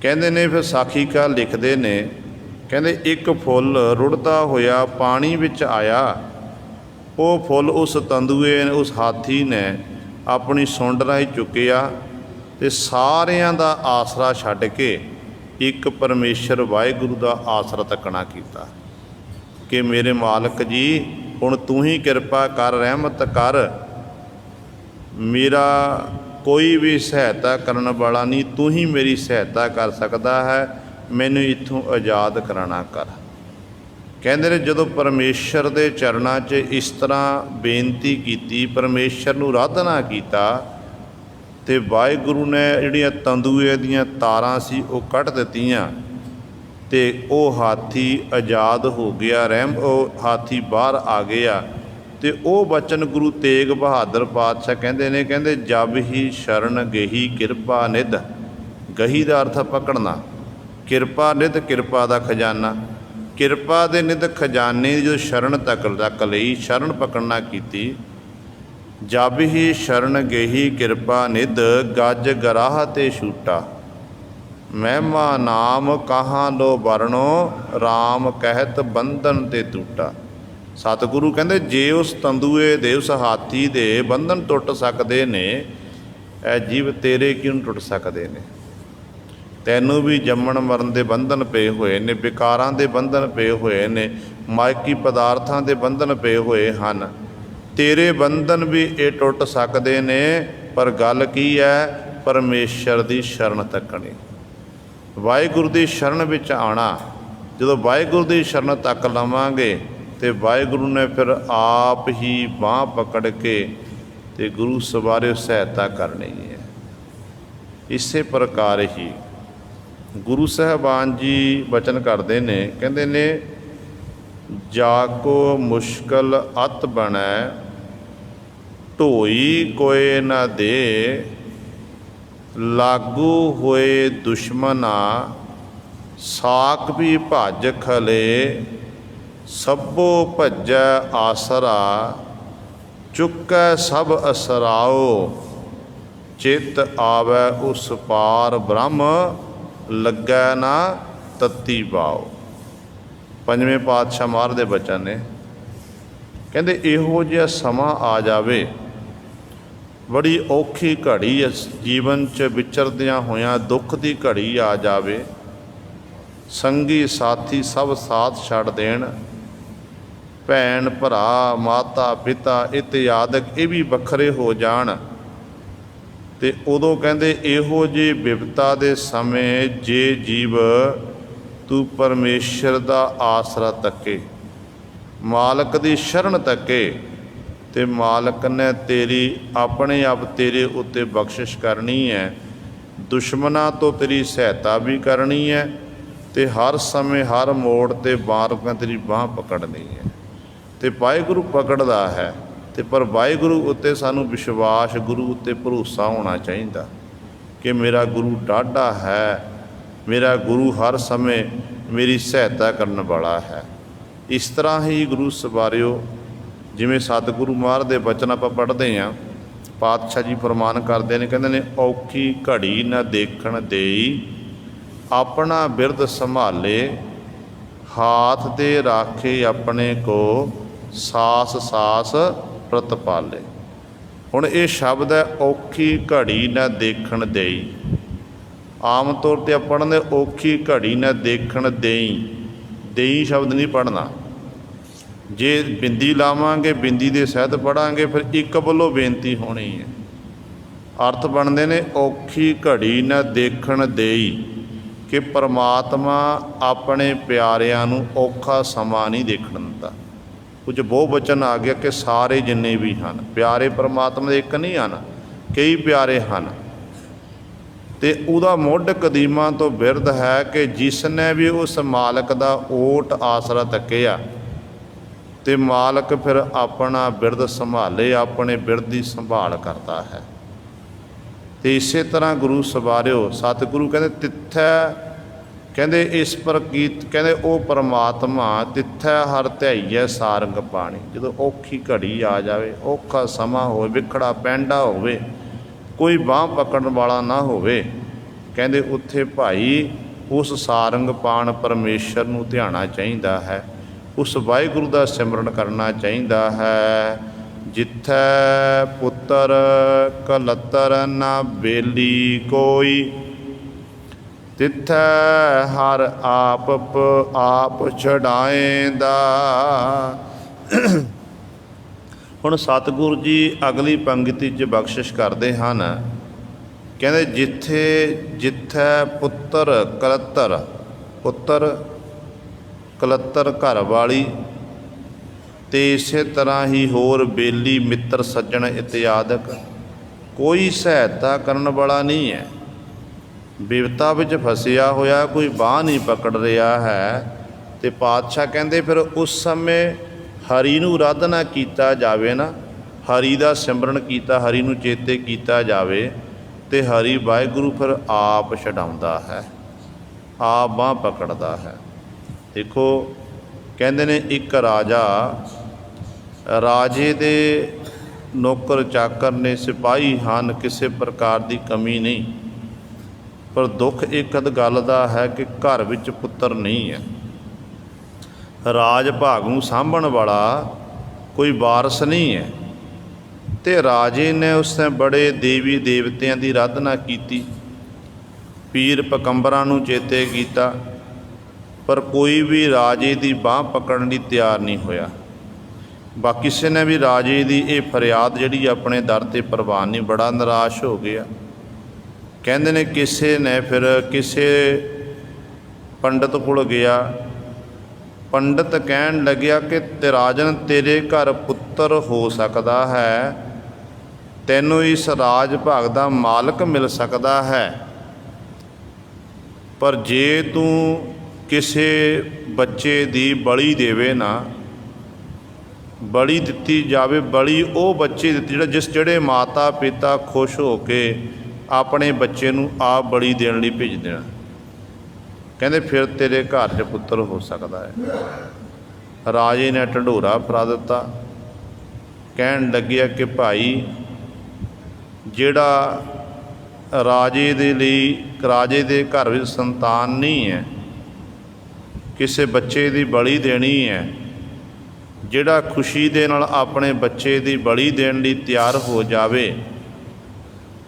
ਕਹਿੰਦੇ ਨੇ, ਫਿਰ ਸਾਖੀਕਾਰ ਲਿਖਦੇ ਨੇ, ਕਹਿੰਦੇ ਇੱਕ ਫੁੱਲ ਰੁੜਦਾ ਹੋਇਆ ਪਾਣੀ ਵਿੱਚ ਆਇਆ। ਉਹ ਫੁੱਲ ਉਸ ਤੰਦੂਏ ਨੇ, ਉਸ ਹਾਥੀ ਨੇ ਆਪਣੀ ਸੁੰਡ ਰਾਹੀਂ ਚੁੱਕਿਆ ਅਤੇ ਸਾਰਿਆਂ ਦਾ ਆਸਰਾ ਛੱਡ ਕੇ ਇੱਕ ਪਰਮੇਸ਼ਰ ਵਾਹਿਗੁਰੂ ਦਾ ਆਸਰਾ ਤੱਕਣਾ ਕੀਤਾ ਕਿ ਮੇਰੇ ਮਾਲਕ ਜੀ, ਹੁਣ ਤੂੰ ਹੀ ਕਿਰਪਾ ਕਰ, ਰਹਿਮਤ ਕਰ, ਮੇਰਾ ਕੋਈ ਵੀ ਸਹਾਇਤਾ ਕਰਨ ਵਾਲਾ ਨਹੀਂ, ਤੂੰ ਹੀ ਮੇਰੀ ਸਹਾਇਤਾ ਕਰ ਸਕਦਾ ਹੈ, ਮੈਨੂੰ ਇੱਥੋਂ ਆਜ਼ਾਦ ਕਰਾਉਣਾ ਕਰ। ਕਹਿੰਦੇ ਨੇ, ਜਦੋਂ ਪਰਮੇਸ਼ਰ ਦੇ ਚਰਨਾਂ 'ਚ ਇਸ ਤਰ੍ਹਾਂ ਬੇਨਤੀ ਕੀਤੀ, ਪਰਮੇਸ਼ਰ ਨੂੰ ਆਰਾਧਨਾ ਕੀਤਾ, ਅਤੇ ਵਾਹਿਗੁਰੂ ਨੇ ਜਿਹੜੀਆਂ ਤੰਦੂਏ ਦੀਆਂ ਤਾਰਾਂ ਸੀ ਉਹ ਕੱਢ ਦਿੱਤੀਆਂ, ਅਤੇ ਉਹ ਹਾਥੀ ਆਜ਼ਾਦ ਹੋ ਗਿਆ। ਉਹ ਹਾਥੀ ਬਾਹਰ ਆ ਗਿਆ। ਅਤੇ ਉਹ ਬਚਨ ਗੁਰੂ ਤੇਗ ਬਹਾਦਰ ਪਾਤਸ਼ਾਹ ਕਹਿੰਦੇ ਨੇ, ਕਹਿੰਦੇ, ਜਬ ਹੀ ਸ਼ਰਨ ਗੇਹੀ ਕਿਰਪਾ ਨਿਧ। ਗਹੀ ਦਾ ਅਰਥ ਪਕੜਨਾ, ਕਿਰਪਾ ਨਿਧ ਕਿਰਪਾ ਦਾ ਖਜ਼ਾਨਾ। ਕਿਰਪਾ ਦੇ ਨਿਧ ਖਜ਼ਾਨੇ ਦੀ ਜੋ ਸ਼ਰਨ ਤੱਕ ਲਈ, ਸ਼ਰਨ ਪਕੜਨਾ ਕੀਤੀ। ਜਬ ਹੀ ਸ਼ਰਨ ਗੇਹੀ ਕਿਰਪਾ ਨਿਧ, ਗਜ ਗਰਾਹ ਤੇ ਛੂਟਾ, ਮਹਿਮਾ ਨਾਮ ਕਹਾਂ ਲੋ ਵਰਣੋ, ਰਾਮ ਕਹਿਤ ਬੰਧਨ ਤੇ ਟੂਟਾ। ਸਤਿਗੁਰੂ ਕਹਿੰਦੇ, ਜੇ ਉਸ ਤੰਦੂਏ ਦੇ, ਉਸ ਹਾਥੀ ਦੇ ਬੰਧਨ ਟੁੱਟ ਸਕਦੇ ਨੇ, ਇਹ ਜੀਵ ਤੇਰੇ ਕਿਉਂ ਟੁੱਟ ਸਕਦੇ ਨੇ? ਤੈਨੂੰ ਵੀ ਜੰਮਣ ਮਰਨ ਦੇ ਬੰਧਨ ਪਏ ਹੋਏ ਨੇ, ਵਿਕਾਰਾਂ ਦੇ ਬੰਧਨ ਪਏ ਹੋਏ ਨੇ, ਮਾਇਕੀ ਪਦਾਰਥਾਂ ਦੇ ਬੰਧਨ ਪਏ ਹੋਏ ਹਨ। ਤੇਰੇ ਬੰਧਨ ਵੀ ਇਹ ਟੁੱਟ ਸਕਦੇ ਨੇ, ਪਰ ਗੱਲ ਕੀ ਹੈ? ਪਰਮੇਸ਼ਰ ਦੀ ਸ਼ਰਨ ਤੱਕਣੀ, ਵਾਹਿਗੁਰੂ ਦੀ ਸ਼ਰਨ ਵਿੱਚ ਆਉਣਾ। ਜਦੋਂ ਵਾਹਿਗੁਰੂ ਦੀ ਸ਼ਰਨ ਤੱਕ ਲਵਾਂਗੇ ਅਤੇ ਵਾਹਿਗੁਰੂ ਨੇ ਫਿਰ ਆਪ ਹੀ ਬਾਂਹ ਪਕੜ ਕੇ ਅਤੇ ਗੁਰੂ ਸਵਾਰੇ ਸਹਾਇਤਾ ਕਰਨੀ ਹੈ। ਇਸੇ ਪ੍ਰਕਾਰ ਹੀ ਗੁਰੂ ਸਾਹਿਬਾਨ ਜੀ ਬਚਨ ਕਰਦੇ ਨੇ, ਕਹਿੰਦੇ ਨੇ, ਜਾ ਕੋ ਮੁਸ਼ਕਲ ਅਤ ਬਣੈ, ਢੋਈ ਕੋਇ ਨਾ ਦੇ, ਲਾਗੂ ਹੋਏ ਦੁਸ਼ਮਨਾ, ਸਾਕ ਵੀ ਭੱਜ ਖਲੇ, ਸਭੋ ਭੱਜੈ ਆਸਰਾ, ਚੁੱਕੈ ਸਭ ਅਸਰਾਓ, ਚਿੱਤ ਆਵੈ ਉਸ ਪਾਰ ਬ੍ਰਹਮ, ਲੱਗੈ ਨਾ ਤਤੀ ਬਾਓ। ਪੰਜਵੇਂ ਪਾਤਸ਼ਾਹ ਮਹਾਰਾਜ ਦੇ ਬਚਨ ਨੇ, ਕਹਿੰਦੇ, ਇਹੋ ਜਿਹਾ ਸਮਾਂ ਆ ਜਾਵੇ, ਬੜੀ ਔਖੀ ਘੜੀ ਜੀਵਨ 'ਚ ਵਿਚਰਦਿਆਂ ਹੋਇਆਂ ਦੁੱਖ ਦੀ ਘੜੀ ਆ ਜਾਵੇ, ਸੰਗੀ ਸਾਥੀ ਸਭ ਸਾਥ ਛੱਡ ਦੇਣ, ਭੈਣ ਭਰਾ ਮਾਤਾ ਪਿਤਾ ਇਤਿਆਦਿਕ ਇਹ ਵੀ ਵੱਖਰੇ ਹੋ ਜਾਣ, ਤੇ ਉਦੋਂ ਕਹਿੰਦੇ ਇਹੋ ਜਿਹੀ ਬਿਪਤਾ ਦੇ ਸਮੇਂ ਜੇ ਜੀਵ ਤੂੰ ਪਰਮੇਸ਼ਰ ਦਾ ਆਸਰਾ ਤੱਕੇ, ਮਾਲਕ ਦੀ ਸ਼ਰਨ ਤੱਕੇ, ਤੇ ਮਾਲਕ ਨੇ ਤੇਰੀ ਆਪਣੇ ਆਪ ਤੇਰੇ ਉੱਤੇ ਬਖਸ਼ਿਸ਼ ਕਰਨੀ ਹੈ, ਦੁਸ਼ਮਣਾਂ ਤੋਂ ਤੇਰੀ ਸਹਾਇਤਾ ਵੀ ਕਰਨੀ ਹੈ, ਤੇ ਹਰ ਸਮੇਂ ਹਰ ਮੋੜ 'ਤੇ ਮਾਲਕਾਂ ਤੇਰੀ ਬਾਂਹ ਪਕੜਨੀ ਹੈ। ਤੇ ਵਾਹਿਗੁਰੂ ਪਕੜਦਾ ਹੈ, ਤੇ ਪਰ ਵਾਹਿਗੁਰੂ ਉੱਤੇ ਸਾਨੂੰ ਵਿਸ਼ਵਾਸ, ਗੁਰੂ ਉੱਤੇ ਭਰੋਸਾ ਹੋਣਾ ਚਾਹੀਦਾ ਕਿ ਮੇਰਾ ਗੁਰੂ ਡਾਢਾ ਹੈ, ਮੇਰਾ ਗੁਰੂ ਹਰ ਸਮੇਂ ਮੇਰੀ ਸਹਾਇਤਾ ਕਰਨ ਵਾਲਾ ਹੈ। ਇਸ ਤਰ੍ਹਾਂ ਹੀ ਗੁਰੂ ਸਵਾਰਿਓ, ਜਿਵੇਂ ਸਤਿਗੁਰੂ ਮਹਾਰਾਜ ਦੇ ਬਚਨ ਆਪਾਂ ਪੜ੍ਹਦੇ ਹਾਂ, ਪਾਤਸ਼ਾਹ ਜੀ ਫਰਮਾਨ ਕਰਦੇ ਨੇ, ਕਹਿੰਦੇ ਨੇ ਔਖੀ ਘੜੀ ਨਾ ਦੇਖਣ ਦੇਈ, ਆਪਣਾ ਬਿਰਦ ਸੰਭਾਲੇ, ਹਾਥ ਦੇ ਰਾਖੇ ਆਪਣੇ ਕੋ, ਸਾਸ ਸਾਸ ਪ੍ਰਤਪਾਲੇ। ਹੁਣ ਇਹ ਸ਼ਬਦ ਹੈ ਔਖੀ ਘੜੀ ਨਾ ਦੇਖਣ ਦੇਈ। ਆਮ ਤੌਰ 'ਤੇ ਆਪਾਂ ਪੜ੍ਹਦੇ ਔਖੀ ਘੜੀ ਨਾ ਦੇਖਣ ਦੇਈ, ਦੇਈ ਸ਼ਬਦ ਨਹੀਂ ਪੜ੍ਹਨਾ। ਜੇ ਬਿੰਦੀ ਲਾਵਾਂਗੇ, ਬਿੰਦੀ ਦੇ ਸਹਿਤ ਪੜ੍ਹਾਂਗੇ, ਫਿਰ ਇੱਕ ਵੱਲੋਂ ਬੇਨਤੀ ਹੋਣੀ ਹੈ। ਅਰਥ ਬਣਦੇ ਨੇ ਔਖੀ ਘੜੀ ਨਾ ਦੇਖਣ ਦੇਈ, ਕਿ ਪਰਮਾਤਮਾ ਆਪਣੇ ਪਿਆਰਿਆਂ ਨੂੰ ਔਖਾ ਸਮਾਂ ਨਹੀਂ ਦੇਖਣ ਦਿੰਦਾ। ਕੁਝ ਬਹੁਵਚਨ ਆ ਗਿਆ ਕਿ ਸਾਰੇ ਜਿੰਨੇ ਵੀ ਹਨ ਪਿਆਰੇ ਪਰਮਾਤਮਾ ਦੇ ਇੱਕ ਨਹੀਂ ਹਨ, ਕਈ ਪਿਆਰੇ ਹਨ। ਤੇ ਉਹਦਾ ਮੁੱਢ ਕਦੀਮਾਂ ਤੋਂ ਬਿਰਦ ਹੈ ਕਿ ਜਿਸ ਨੇ ਵੀ ਉਸ ਮਾਲਕ ਦਾ ਓਟ ਆਸਰਾ ਤੱਕਿਆ, ਤੇ ਮਾਲਕ ਫਿਰ ਆਪਣਾ ਬਿਰਦ ਸੰਭਾਲੇ, ਆਪਣੇ ਬਿਰਦ ਦੀ ਸੰਭਾਲ ਕਰਦਾ ਹੈ। ਤੇ ਇਸੇ ਤਰ੍ਹਾਂ ਗੁਰੂ ਸਵਾਰਿਓ, ਸਤਿਗੁਰੂ ਕਹਿੰਦੇ ਤਿੱਥੈ, ਕਹਿੰਦੇ ਇਸ ਪ੍ਰਕੀਤ, ਕਹਿੰਦੇ ਉਹ ਪਰਮਾਤਮਾ ਤਿੱਥੈ ਹਰ ਧਿਆਈਐ ਸਾਰੰਗ ਪਾਣੀ। ਜਦੋਂ ਔਖੀ ਘੜੀ ਆ ਜਾਵੇ, ਔਖਾ ਸਮਾਂ ਹੋਵੇ, ਵਿਖੜਾ ਪੈਂਡਾ ਹੋਵੇ, ਕੋਈ ਬਾਂਹ ਪਕੜਨ ਵਾਲਾ ਨਾ ਹੋਵੇ, ਕਹਿੰਦੇ ਉੱਥੇ ਭਾਈ ਉਸ ਸਾਰੰਗ ਪਾਣ ਪਰਮੇਸ਼ਰ ਨੂੰ ਧਿਆਣਾ ਚਾਹੀਦਾ ਹੈ, ਉਸ ਵਾਹਿਗੁਰੂ ਦਾ ਸਿਮਰਨ ਕਰਨਾ ਚਾਹੀਦਾ ਹੈ। ਜਿੱਥੈ ਪੁੱਤਰ ਕਲੱਤਰ ਨਾ ਬੇਲੀ ਕੋਈ, ਤਿੱਥੈ ਹਰ ਆਪ ਛਡਾਏਂਦਾ। ਹੁਣ ਸਤਿਗੁਰੂ ਜੀ ਅਗਲੀ ਪੰਕਤੀ 'ਚ ਬਖਸ਼ਿਸ਼ ਕਰਦੇ ਹਨ, ਕਹਿੰਦੇ ਜਿੱਥੈ ਪੁੱਤਰ ਕਲੱਤਰ, ਪੁੱਤਰ ਕਲੱਤਰ ਘਰ ਵਾਲੀ, ਤੇ ਇਸੇ ਤਰ੍ਹਾਂ ਹੀ ਹੋਰ ਬੇਲੀ ਮਿੱਤਰ ਸੱਜਣ ਇਤਿਆਦਿਕ, ਕੋਈ ਸਹਾਇਤਾ ਕਰਨ ਵਾਲਾ ਨਹੀਂ ਹੈ। ਬਿਪਤਾ ਵਿੱਚ ਫਸਿਆ ਹੋਇਆ, ਕੋਈ ਬਾਂਹ ਨਹੀਂ ਪਕੜ ਰਿਹਾ ਹੈ। ਤੇ ਪਾਤਸ਼ਾਹ ਕਹਿੰਦੇ ਫਿਰ ਉਸ ਸਮੇਂ ਹਰੀ ਨੂੰ ਆਰਾਧਨਾ ਕੀਤਾ ਜਾਵੇ ਨਾ, ਹਰੀ ਦਾ ਸਿਮਰਨ ਕੀਤਾ, ਹਰੀ ਨੂੰ ਚੇਤੇ ਕੀਤਾ ਜਾਵੇ, ਤੇ ਹਰੀ ਵਾਹਿਗੁਰੂ ਫਿਰ ਆਪ ਛਡਾਉਂਦਾ ਹੈ, ਆਪ ਬਾਂਹ ਪਕੜਦਾ ਹੈ। ਦੇਖੋ ਕਹਿੰਦੇ ਨੇ ਇੱਕ ਰਾਜੇ ਦੇ ਨੌਕਰ ਚਾਕਰ ਨੇ, ਸਿਪਾਹੀ ਹਨ, ਕਿਸੇ ਪ੍ਰਕਾਰ ਦੀ ਕਮੀ ਨਹੀਂ, ਪਰ ਦੁੱਖ ਇੱਕ ਗੱਲ ਦਾ ਹੈ ਕਿ ਘਰ ਵਿੱਚ ਪੁੱਤਰ ਨਹੀਂ ਹੈ। ਰਾਜ ਭਾਗ ਨੂੰ ਸਾਂਭਣ ਵਾਲਾ ਕੋਈ ਵਾਰਸ ਨਹੀਂ ਹੈ। ਤੇ ਰਾਜੇ ਨੇ ਉਸ ਨੇ ਬੜੇ ਦੇਵੀ ਦੇਵਤਿਆਂ ਦੀ ਆਰਾਧਨਾ ਕੀਤੀ, ਪੀਰ ਪਕੰਬਰਾਂ ਨੂੰ ਚੇਤੇ ਕੀਤਾ, ਪਰ ਕੋਈ ਵੀ ਰਾਜੇ ਦੀ ਬਾਂਹ ਪਕੜਨ ਲਈ ਤਿਆਰ ਨਹੀਂ ਹੋਇਆ। ਬਾਕੀ ਕਿਸੇ ਨੇ ਵੀ ਰਾਜੇ ਦੀ ਇਹ ਫਰਿਆਦ ਜਿਹੜੀ ਆਪਣੇ ਦਰ 'ਤੇ ਪ੍ਰਵਾਨ ਨਹੀਂ, ਬੜਾ ਨਿਰਾਸ਼ ਹੋ ਗਿਆ। ਕਹਿੰਦੇ ਨੇ ਕਿਸੇ ਨੇ ਫਿਰ ਕਿਸੇ ਪੰਡਤ ਕੋਲ ਗਿਆ, ਪੰਡਤ ਕਹਿਣ ਲੱਗਿਆ ਕਿ ਤੇ ਰਾਜਨ ਤੇਰੇ ਘਰ ਪੁੱਤਰ ਹੋ ਸਕਦਾ ਹੈ, ਤੈਨੂੰ ਇਸ ਰਾਜ ਭਾਗ ਦਾ ਮਾਲਕ ਮਿਲ ਸਕਦਾ ਹੈ, ਪਰ ਜੇ ਤੂੰ ਕਿਸੇ ਬੱਚੇ ਦੀ ਬਲੀ ਦੇਵੇ ਨਾ, ਬਲੀ ਦਿੱਤੀ ਜਾਵੇ, ਬਲੀ ਉਹ ਬੱਚੇ ਦਿੱਤੀ ਜਿਹੜੇ ਮਾਤਾ ਪਿਤਾ ਖੁਸ਼ ਹੋ ਕੇ ਆਪਣੇ ਬੱਚੇ ਨੂੰ ਆਪ ਬਲੀ ਦੇਣ ਲਈ ਭੇਜ ਦੇਣਾ, ਕਹਿੰਦੇ ਫਿਰ ਤੇਰੇ ਘਰ 'ਚ ਪੁੱਤਰ ਹੋ ਸਕਦਾ ਹੈ। ਰਾਜੇ ਨੇ ਢੰਡੋਰਾ ਫੜਾ ਦਿੱਤਾ, ਕਹਿਣ ਲੱਗਿਆ ਕਿ ਭਾਈ ਜਿਹੜਾ ਰਾਜੇ ਦੇ ਲਈ, ਰਾਜੇ ਦੇ ਘਰ ਵਿੱਚ ਸੰਤਾਨ ਨਹੀਂ ਹੈ, ਕਿਸੇ ਬੱਚੇ ਦੀ ਬਲੀ ਦੇਣੀ ਹੈ, ਜਿਹੜਾ ਖੁਸ਼ੀ ਦੇ ਨਾਲ ਆਪਣੇ ਬੱਚੇ ਦੀ ਬਲੀ ਦੇਣ ਲਈ ਤਿਆਰ ਹੋ ਜਾਵੇ,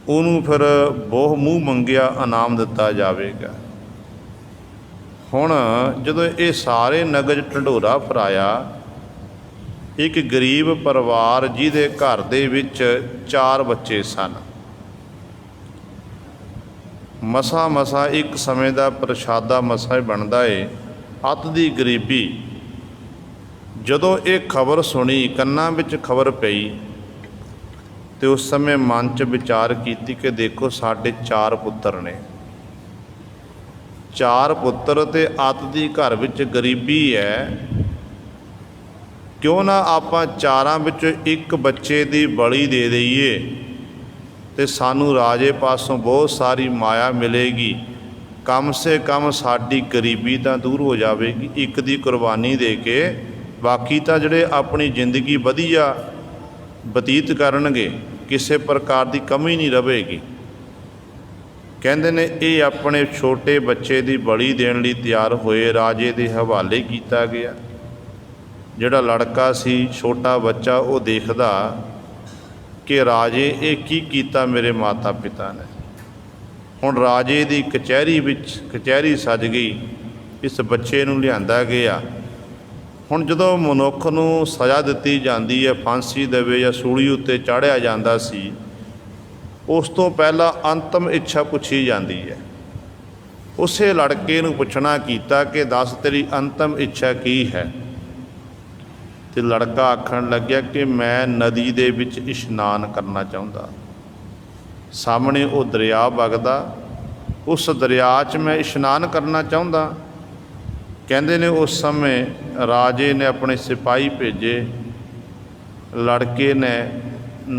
ਉਹਨੂੰ ਫਿਰ ਬਹੁ ਮੂੰਹ ਮੰਗਿਆ ਇਨਾਮ ਦਿੱਤਾ ਜਾਵੇਗਾ। ਹੁਣ ਜਦੋਂ ਇਹ ਸਾਰੇ ਨਗਰ ਢੰਡੋਰਾ ਫਰਾਇਆ, ਇੱਕ ਗਰੀਬ ਪਰਿਵਾਰ ਜਿਹਦੇ ਘਰ ਦੇ ਵਿੱਚ 4 ਬੱਚੇ ਸਨ, ਮਸਾਂ ਮਸਾਂ ਇੱਕ ਸਮੇਂ ਦਾ ਪ੍ਰਸ਼ਾਦਾ ਮਸਾਂ ਹੀ ਬਣਦਾ ਏ। ਅੱਤ ਦੀ ਗਰੀਬੀ। ਜਦੋਂ ਇਹ ਖਬਰ ਸੁਣੀ, ਕੰਨਾਂ ਵਿੱਚ ਖਬਰ ਪਈ, ਤੇ ਉਸ ਸਮੇਂ ਮਨ 'ਚ ਵਿਚਾਰ ਕੀਤੀ ਕਿ ਦੇਖੋ ਸਾਡੇ 4 ਪੁੱਤਰ ਨੇ, 4 ਪੁੱਤਰ ਤੇ ਅੱਤ ਦੀ ਘਰ ਵਿੱਚ ਗਰੀਬੀ ਹੈ। ਕਿਉਂ ਨਾ ਆਪਾਂ 4ਾਂ ਵਿੱਚੋਂ ਇੱਕ ਬੱਚੇ ਦੀ ਬਲੀ ਦੇ ਦਈਏ ਤੇ ਸਾਨੂੰ ਰਾਜੇ ਪਾਸੋਂ ਬਹੁਤ ਸਾਰੀ ਮਾਇਆ ਮਿਲੇਗੀ। ਕਮ ਸੇ ਕਮ ਸਾਡੀ ਗਰੀਬੀ ਤਾਂ ਦੂਰ ਹੋ ਜਾਵੇਗੀ ਇੱਕ ਦੀ ਕੁਰਬਾਨੀ ਦੇ ਕੇ। ਬਾਕੀ ਤਾਂ ਜਿਹੜੇ ਆਪਣੀ ਜ਼ਿੰਦਗੀ ਵਧੀਆ ਬਤੀਤ ਕਰਨਗੇ, ਕਿਸੇ ਪ੍ਰਕਾਰ ਦੀ ਕਮੀ ਨਹੀਂ ਰਹੇਗੀ। ਕਹਿੰਦੇ ਨੇ ਇਹ ਆਪਣੇ ਛੋਟੇ ਬੱਚੇ ਦੀ ਬਲੀ ਦੇਣ ਲਈ ਤਿਆਰ ਹੋਏ। ਰਾਜੇ ਦੇ ਹਵਾਲੇ ਕੀਤਾ ਗਿਆ। ਜਿਹੜਾ ਲੜਕਾ ਸੀ, ਛੋਟਾ ਬੱਚਾ, ਉਹ ਦੇਖਦਾ ਕਿ ਰਾਜੇ ਇਹ ਕੀ ਕੀਤਾ ਮੇਰੇ ਮਾਤਾ ਪਿਤਾ ਨੇ। ਹੁਣ ਰਾਜੇ ਦੀ ਕਚਹਿਰੀ ਵਿੱਚ ਕਚਹਿਰੀ ਸਜ ਗਈ। ਇਸ ਬੱਚੇ ਨੂੰ ਲਿਆਂਦਾ ਗਿਆ। ਹੁਣ ਜਦੋਂ ਮਨੁੱਖ ਨੂੰ ਸਜ਼ਾ ਦਿੱਤੀ ਜਾਂਦੀ ਹੈ, ਫਾਂਸੀ ਦੇਵੇ ਜਾਂ ਸੂਲੀ ਉੱਤੇ ਚਾੜ੍ਹਿਆ ਜਾਂਦਾ ਸੀ, ਉਸ ਤੋਂ ਪਹਿਲਾਂ ਅੰਤਮ ਇੱਛਾ ਪੁੱਛੀ ਜਾਂਦੀ ਹੈ। ਉਸੇ ਲੜਕੇ ਨੂੰ ਪੁੱਛਣਾ ਕੀਤਾ ਕਿ ਦੱਸ ਤੇਰੀ ਅੰਤਮ ਇੱਛਾ ਕੀ ਹੈ। ਤੇ ਲੜਕਾ ਆਖਣ ਲੱਗਿਆ ਕਿ ਮੈਂ ਨਦੀ ਦੇ ਵਿੱਚ ਇਸ਼ਨਾਨ ਕਰਨਾ ਚਾਹੁੰਦਾ। ਸਾਹਮਣੇ ਉਹ ਦਰਿਆ ਵਗਦਾ, ਉਸ ਦਰਿਆ 'ਚ ਮੈਂ ਇਸ਼ਨਾਨ ਕਰਨਾ ਚਾਹੁੰਦਾ। ਕਹਿੰਦੇ ਨੇ ਉਸ ਸਮੇਂ ਰਾਜੇ ਨੇ ਆਪਣੇ ਸਿਪਾਹੀ ਭੇਜੇ। ਲੜਕੇ ਨੇ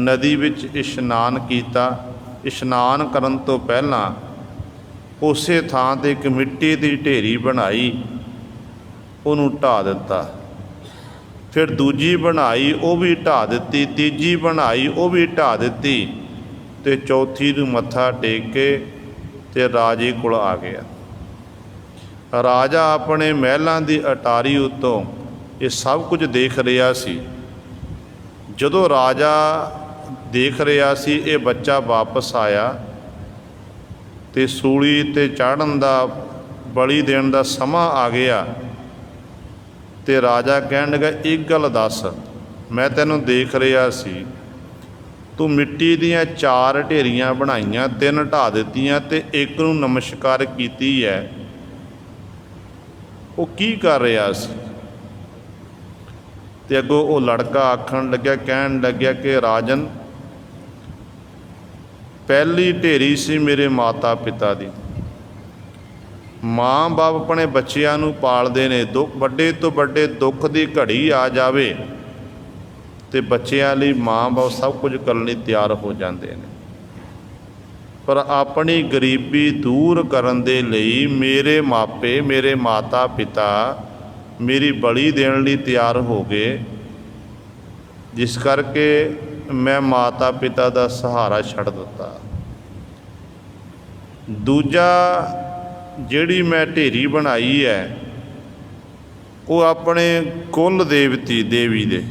ਨਦੀ ਵਿੱਚ ਇਸ਼ਨਾਨ ਕੀਤਾ। ਇਸ਼ਨਾਨ ਕਰਨ ਤੋਂ ਪਹਿਲਾਂ ਉਸੇ ਥਾਂ 'ਤੇ ਇੱਕ ਮਿੱਟੀ ਦੀ ਢੇਰੀ ਬਣਾਈ, ਉਹਨੂੰ ਢਾਹ ਦਿੱਤਾ। ਫਿਰ ਦੂਜੀ ਬਣਾਈ, ਉਹ ਵੀ ਢਾਹ ਦਿੱਤੀ। ਤੀਜੀ ਬਣਾਈ, ਉਹ ਵੀ ਢਾਹ ਦਿੱਤੀ। ਤੇ ਚੌਥੀ ਨੂੰ ਮੱਥਾ ਟੇਕ ਕੇ ਤੇ ਰਾਜੇ ਕੋਲ ਆ ਗਿਆ। ਰਾਜਾ ਆਪਣੇ ਮਹਿਲਾਂ ਦੀ ਅਟਾਰੀ ਉੱਤੋਂ ਇਹ ਸਭ ਕੁਝ ਦੇਖ ਰਿਹਾ ਸੀ। ਜਦੋਂ ਰਾਜਾ ਦੇਖ ਰਿਹਾ ਸੀ, ਇਹ ਬੱਚਾ ਵਾਪਸ ਆਇਆ ਤੇ ਸੂਲੀ 'ਤੇ ਚਾੜ੍ਹਨ ਦਾ, ਬਲੀ ਦੇਣ ਦਾ ਸਮਾਂ ਆ ਗਿਆ। ਤੇ ਰਾਜਾ ਕਹਿਣ ਲੱਗਾ ਇੱਕ ਗੱਲ ਦੱਸ, ਮੈਂ ਤੈਨੂੰ ਦੇਖ ਰਿਹਾ ਸੀ, ਤੂੰ ਮਿੱਟੀ ਦੀਆਂ 4 ਢੇਰੀਆਂ ਬਣਾਈਆਂ, 3 ਢਾਹ ਦਿੱਤੀਆਂ ਤੇ ਇੱਕ ਨੂੰ ਨਮਸਕਾਰ ਕੀਤੀ ਹੈ। ਉਹ ਕੀ ਕਰ ਰਿਹਾ ਸੀ? ਤੇ ਅੱਗੋਂ ਉਹ ਲੜਕਾ ਆਖਣ ਲੱਗਿਆ, ਕਹਿਣ ਲੱਗਿਆ ਕਿ ਰਾਜਨ, ਪਹਿਲੀ ਢੇਰੀ ਸੀ ਮੇਰੇ ਮਾਤਾ ਪਿਤਾ ਦੀ। ਮਾਂ ਬਾਪ ਆਪਣੇ ਬੱਚਿਆਂ ਨੂੰ ਪਾਲਦੇ ਨੇ। ਵੱਡੇ ਤੋਂ ਵੱਡੇ ਦੁੱਖ ਦੀ ਘੜੀ ਆ ਜਾਵੇ ਤੇ ਬੱਚਿਆਂ ਲਈ ਮਾਂ ਬਾਪ ਸਭ ਕੁਝ ਕਰਨ ਲਈ ਤਿਆਰ ਹੋ ਜਾਂਦੇ ਨੇ। ਪਰ ਆਪਣੀ ਗਰੀਬੀ ਦੂਰ ਕਰਨ ਦੇ ਲਈ ਮੇਰੇ ਮਾਪੇ, ਮੇਰੇ ਮਾਤਾ ਪਿਤਾ ਮੇਰੀ ਬਲੀ ਦੇਣ ਲਈ ਤਿਆਰ ਹੋ ਗਏ, ਜਿਸ ਕਰਕੇ ਮੈਂ ਮਾਤਾ ਪਿਤਾ ਦਾ ਸਹਾਰਾ ਛੱਡ ਦਿੱਤਾ। ਦੂਜਾ, ਜਿਹੜੀ ਮੈਂ ਢੇਰੀ ਬਣਾਈ ਹੈ, ਉਹ ਆਪਣੇ ਕੁਲ ਦੇਵੀ ਦੇ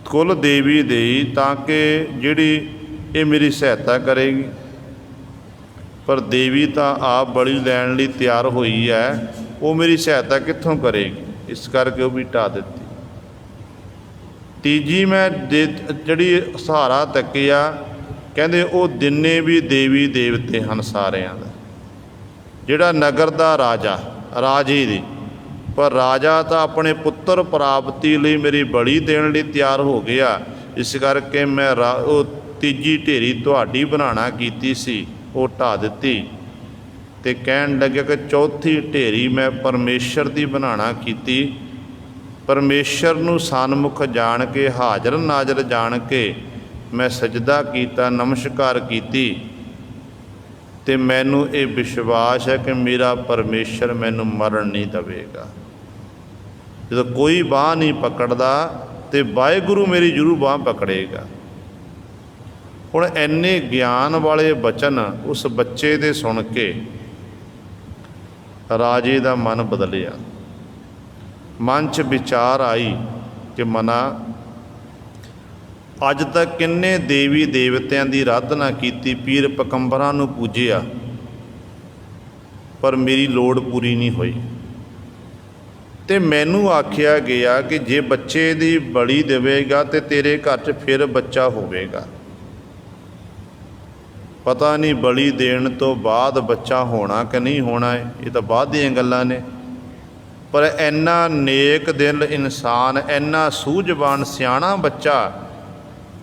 ਕੁਲ ਦੇਵੀ ਦੇ, ਤਾਂ ਕਿ ਜਿਹੜੀ ਇਹ ਮੇਰੀ ਸਹਾਇਤਾ ਕਰੇਗੀ। ਪਰ ਦੇਵੀ ਤਾਂ ਆਪ ਬਲੀ ਲੈਣ ਲਈ ਤਿਆਰ ਹੋਈ ਹੈ, ਉਹ ਮੇਰੀ ਸਹਾਇਤਾ ਕਿੱਥੋਂ ਕਰੇਗੀ? ਇਸ ਕਰਕੇ ਉਹ ਵੀ ਢਾਹ ਦਿੱਤੀ। ਤੀਜੀ ਮੈਂ ਜਿਹੜੀ ਸਹਾਰਾ ਤੱਕਿਆ, ਕਹਿੰਦੇ ਉਹ ਜਿੰਨੇ ਵੀ ਦੇਵੀ ਦੇਵਤੇ ਹਨ ਸਾਰਿਆਂ ਦਾ, ਜਿਹੜਾ ਨਗਰ ਦਾ ਰਾਜਾ, ਰਾਜੇ ਦੀ, ਪਰ ਰਾਜਾ ਤਾਂ ਆਪਣੇ ਪੁੱਤਰ ਪ੍ਰਾਪਤੀ ਲਈ ਮੇਰੀ ਬਲੀ ਦੇਣ ਲਈ ਤਿਆਰ ਹੋ ਗਿਆ। ਇਸ ਕਰਕੇ ਮੈਂ ਉਹ ਤੀਜੀ ਢੇਰੀ ਤੁਹਾਡੀ ਬਣਾਉਣਾ ਕੀਤੀ ਸੀ, ਉਹ ਢਾਹ ਦਿੱਤੀ। ਤੇ ਕਹਿਣ ਲੱਗਿਆ ਕਿ ਚੌਥੀ ਢੇਰੀ ਮੈਂ ਪਰਮੇਸ਼ਰ ਦੀ ਬਣਾਉਣਾ ਕੀਤੀ। ਪਰਮੇਸ਼ਰ ਨੂੰ ਸਨਮੁਖ ਜਾਣ ਕੇ, ਹਾਜ਼ਰ ਨਾਜ਼ਰ ਜਾਣ ਕੇ ਮੈਂ ਸਜਦਾ ਕੀਤਾ, ਨਮਸਕਾਰ ਕੀਤੀ। ਤੇ ਮੈਨੂੰ ਇਹ ਵਿਸ਼ਵਾਸ ਹੈ ਕਿ ਮੇਰਾ ਪਰਮੇਸ਼ਰ ਮੈਨੂੰ ਮਰਨ ਨਹੀਂ ਦੇਵੇਗਾ। ਜਦੋਂ ਕੋਈ ਬਾਂਹ ਨਹੀਂ ਪਕੜਦਾ ਤੇ ਵਾਹਿਗੁਰੂ ਮੇਰੀ ਜ਼ਰੂਰ ਬਾਂਹ ਪਕੜੇਗਾ। ਹੁਣ ਇੰਨੇ ਗਿਆਨ ਵਾਲੇ ਬਚਨ ਉਸ ਬੱਚੇ ਦੇ ਸੁਣ ਕੇ ਰਾਜੇ ਦਾ ਮਨ ਬਦਲਿਆ। ਮਨ 'ਚ ਵਿਚਾਰ ਆਈ ਕਿ ਮਨਾ, ਅੱਜ ਤੱਕ ਕਿੰਨੇ ਦੇਵੀ ਦੇਵਤਿਆਂ ਦੀ ਆਰਾਧਨਾ ਕੀਤੀ, ਪੀਰ ਪਕੰਬਰਾਂ ਨੂੰ ਪੂਜਿਆ, ਪਰ ਮੇਰੀ ਲੋੜ ਪੂਰੀ ਨਹੀਂ ਹੋਈ। ਤੇ ਮੈਨੂੰ ਆਖਿਆ ਗਿਆ ਕਿ ਜੇ ਬੱਚੇ ਦੀ ਬਲੀ ਦੇਵੇਗਾ ਤੇ ਤੇਰੇ ਘਰ 'ਚ ਫਿਰ ਬੱਚਾ ਹੋਵੇਗਾ, ਪਤਾ ਨਹੀਂ ਬਲੀ ਦੇਣ ਤੋਂ ਬਾਅਦ ਬੱਚਾ ਹੋਣਾ ਕਿ ਨਹੀਂ ਹੋਣਾ ਹੈ, ਇਹ ਤਾਂ ਬਾਅਦ ਦੀਆਂ ਗੱਲਾਂ ਨੇ। ਪਰ ਇੰਨਾ ਨੇਕ ਦਿਲ ਇਨਸਾਨ, ਇੰਨਾ ਸੂਝਵਾਨ ਸਿਆਣਾ ਬੱਚਾ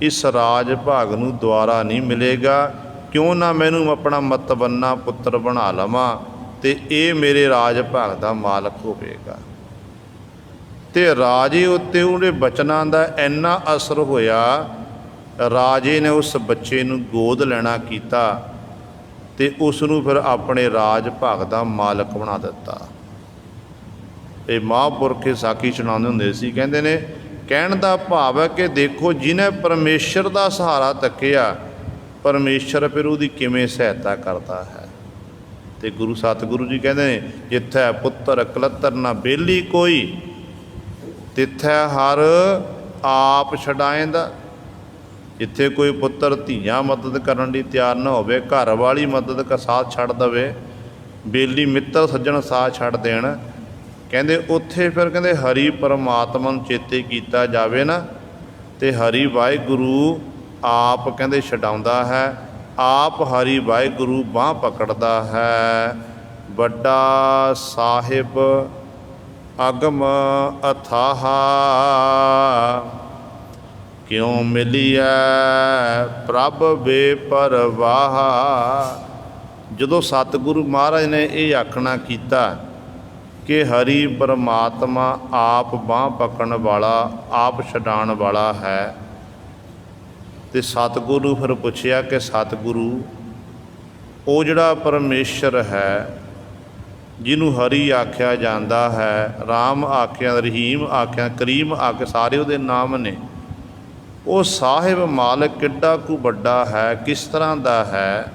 ਇਸ ਰਾਜ ਭਾਗ ਨੂੰ ਦੁਆਰਾ ਨਹੀਂ ਮਿਲੇਗਾ। ਕਿਉਂ ਨਾ ਮੈਨੂੰ ਆਪਣਾ ਮਤਬੰਨਾ ਪੁੱਤਰ ਬਣਾ ਲਵਾਂ ਅਤੇ ਇਹ ਮੇਰੇ ਰਾਜ ਭਾਗ ਦਾ ਮਾਲਕ ਹੋਵੇਗਾ। ਅਤੇ ਰਾਜੇ ਉੱਤੇ ਉਹਦੇ ਬਚਨਾਂ ਦਾ ਇੰਨਾ ਅਸਰ ਹੋਇਆ, ਰਾਜੇ ਨੇ ਉਸ ਬੱਚੇ ਨੂੰ ਗੋਦ ਲੈਣਾ ਕੀਤਾ ਅਤੇ ਉਸ ਨੂੰ ਫਿਰ ਆਪਣੇ ਰਾਜ ਭਾਗ ਦਾ ਮਾਲਕ ਬਣਾ ਦਿੱਤਾ। ਇਹ ਮਹਾਂਪੁਰਖ ਸਾਖੀ ਸੁਣਾਉਂਦੇ ਹੁੰਦੇ ਸੀ, ਕਹਿੰਦੇ ਨੇ ਕਹਿਣ ਦਾ ਭਾਵ ਹੈ ਕਿ ਦੇਖੋ ਜਿਹਨੇ ਪਰਮੇਸ਼ਰ ਦਾ ਸਹਾਰਾ ਤੱਕਿਆ, ਪਰਮੇਸ਼ਰ ਫਿਰ ਉਹਦੀ ਕਿਵੇਂ ਸਹਾਇਤਾ ਕਰਦਾ ਹੈ। ਅਤੇ ਗੁਰੂ ਸਤਿਗੁਰੂ ਜੀ ਕਹਿੰਦੇ ਨੇ ਜਿੱਥੈ ਪੁੱਤਰ ਕਲੱਤਰ ਨਾ ਬੇਲੀ ਕੋਈ, ਤਿੱਥੈ ਹਰ ਆਪ ਛਡਾਏਂਦਾ। ਜਿੱਥੇ ਕੋਈ ਪੁੱਤਰ ਧੀਆਂ ਮਦਦ ਕਰਨ ਲਈ ਤਿਆਰ ਨਾ ਹੋਵੇ, ਘਰ ਵਾਲੀ ਮਦਦ ਦਾ ਸਾਥ ਛੱਡ ਦੇਵੇ, ਬੇਲੀ ਮਿੱਤਰ ਸੱਜਣ ਸਾਥ ਛੱਡ ਦੇਣ, ਕਹਿੰਦੇ ਉੱਥੇ ਫਿਰ ਕਹਿੰਦੇ ਹਰੀ ਪਰਮਾਤਮਾ ਨੂੰ ਚੇਤੇ ਕੀਤਾ ਜਾਵੇ ਨਾ, ਅਤੇ ਹਰੀ ਵਾਹਿਗੁਰੂ ਆਪ ਕਹਿੰਦੇ ਛਡਾਉਂਦਾ ਹੈ, ਆਪ ਹਰੀ ਵਾਹਿਗੁਰੂ ਬਾਂਹ ਪਕੜਦਾ ਹੈ। ਵੱਡਾ ਸਾਹਿਬ ਅਗਮ ਅਥਾਹਾ, ਕਿਉਂ ਮਿਲੀਐ ਪ੍ਰਭ ਬੇਪਰਵਾਹ। ਜਦੋਂ ਸਤਿਗੁਰੂ ਮਹਾਰਾਜ ਨੇ ਇਹ ਆਖਣਾ ਕੀਤਾ ਕਿ ਹਰੀ ਪਰਮਾਤਮਾ ਆਪ ਬਾਂਹ ਪਕੜਨ ਵਾਲਾ, ਆਪ ਛਡਾਉਣ ਵਾਲਾ ਹੈ, ਅਤੇ ਸਤਿਗੁਰੂ ਫਿਰ ਪੁੱਛਿਆ ਕਿ ਸਤਿਗੁਰੂ ਉਹ ਜਿਹੜਾ ਪਰਮੇਸ਼ਰ ਹੈ ਜਿਹਨੂੰ ਹਰੀ ਆਖਿਆ ਜਾਂਦਾ ਹੈ, ਰਾਮ ਆਖਿਆ, ਰਹੀਮ ਆਖਿਆ, ਕਰੀਮ ਆਖਿਆ, ਸਾਰੇ ਉਹਦੇ ਨਾਮ ਨੇ, ਉਹ ਸਾਹਿਬ ਮਾਲਕ ਕਿੱਡਾ ਕੁ ਵੱਡਾ ਹੈ, ਕਿਸ ਤਰ੍ਹਾਂ ਦਾ ਹੈ,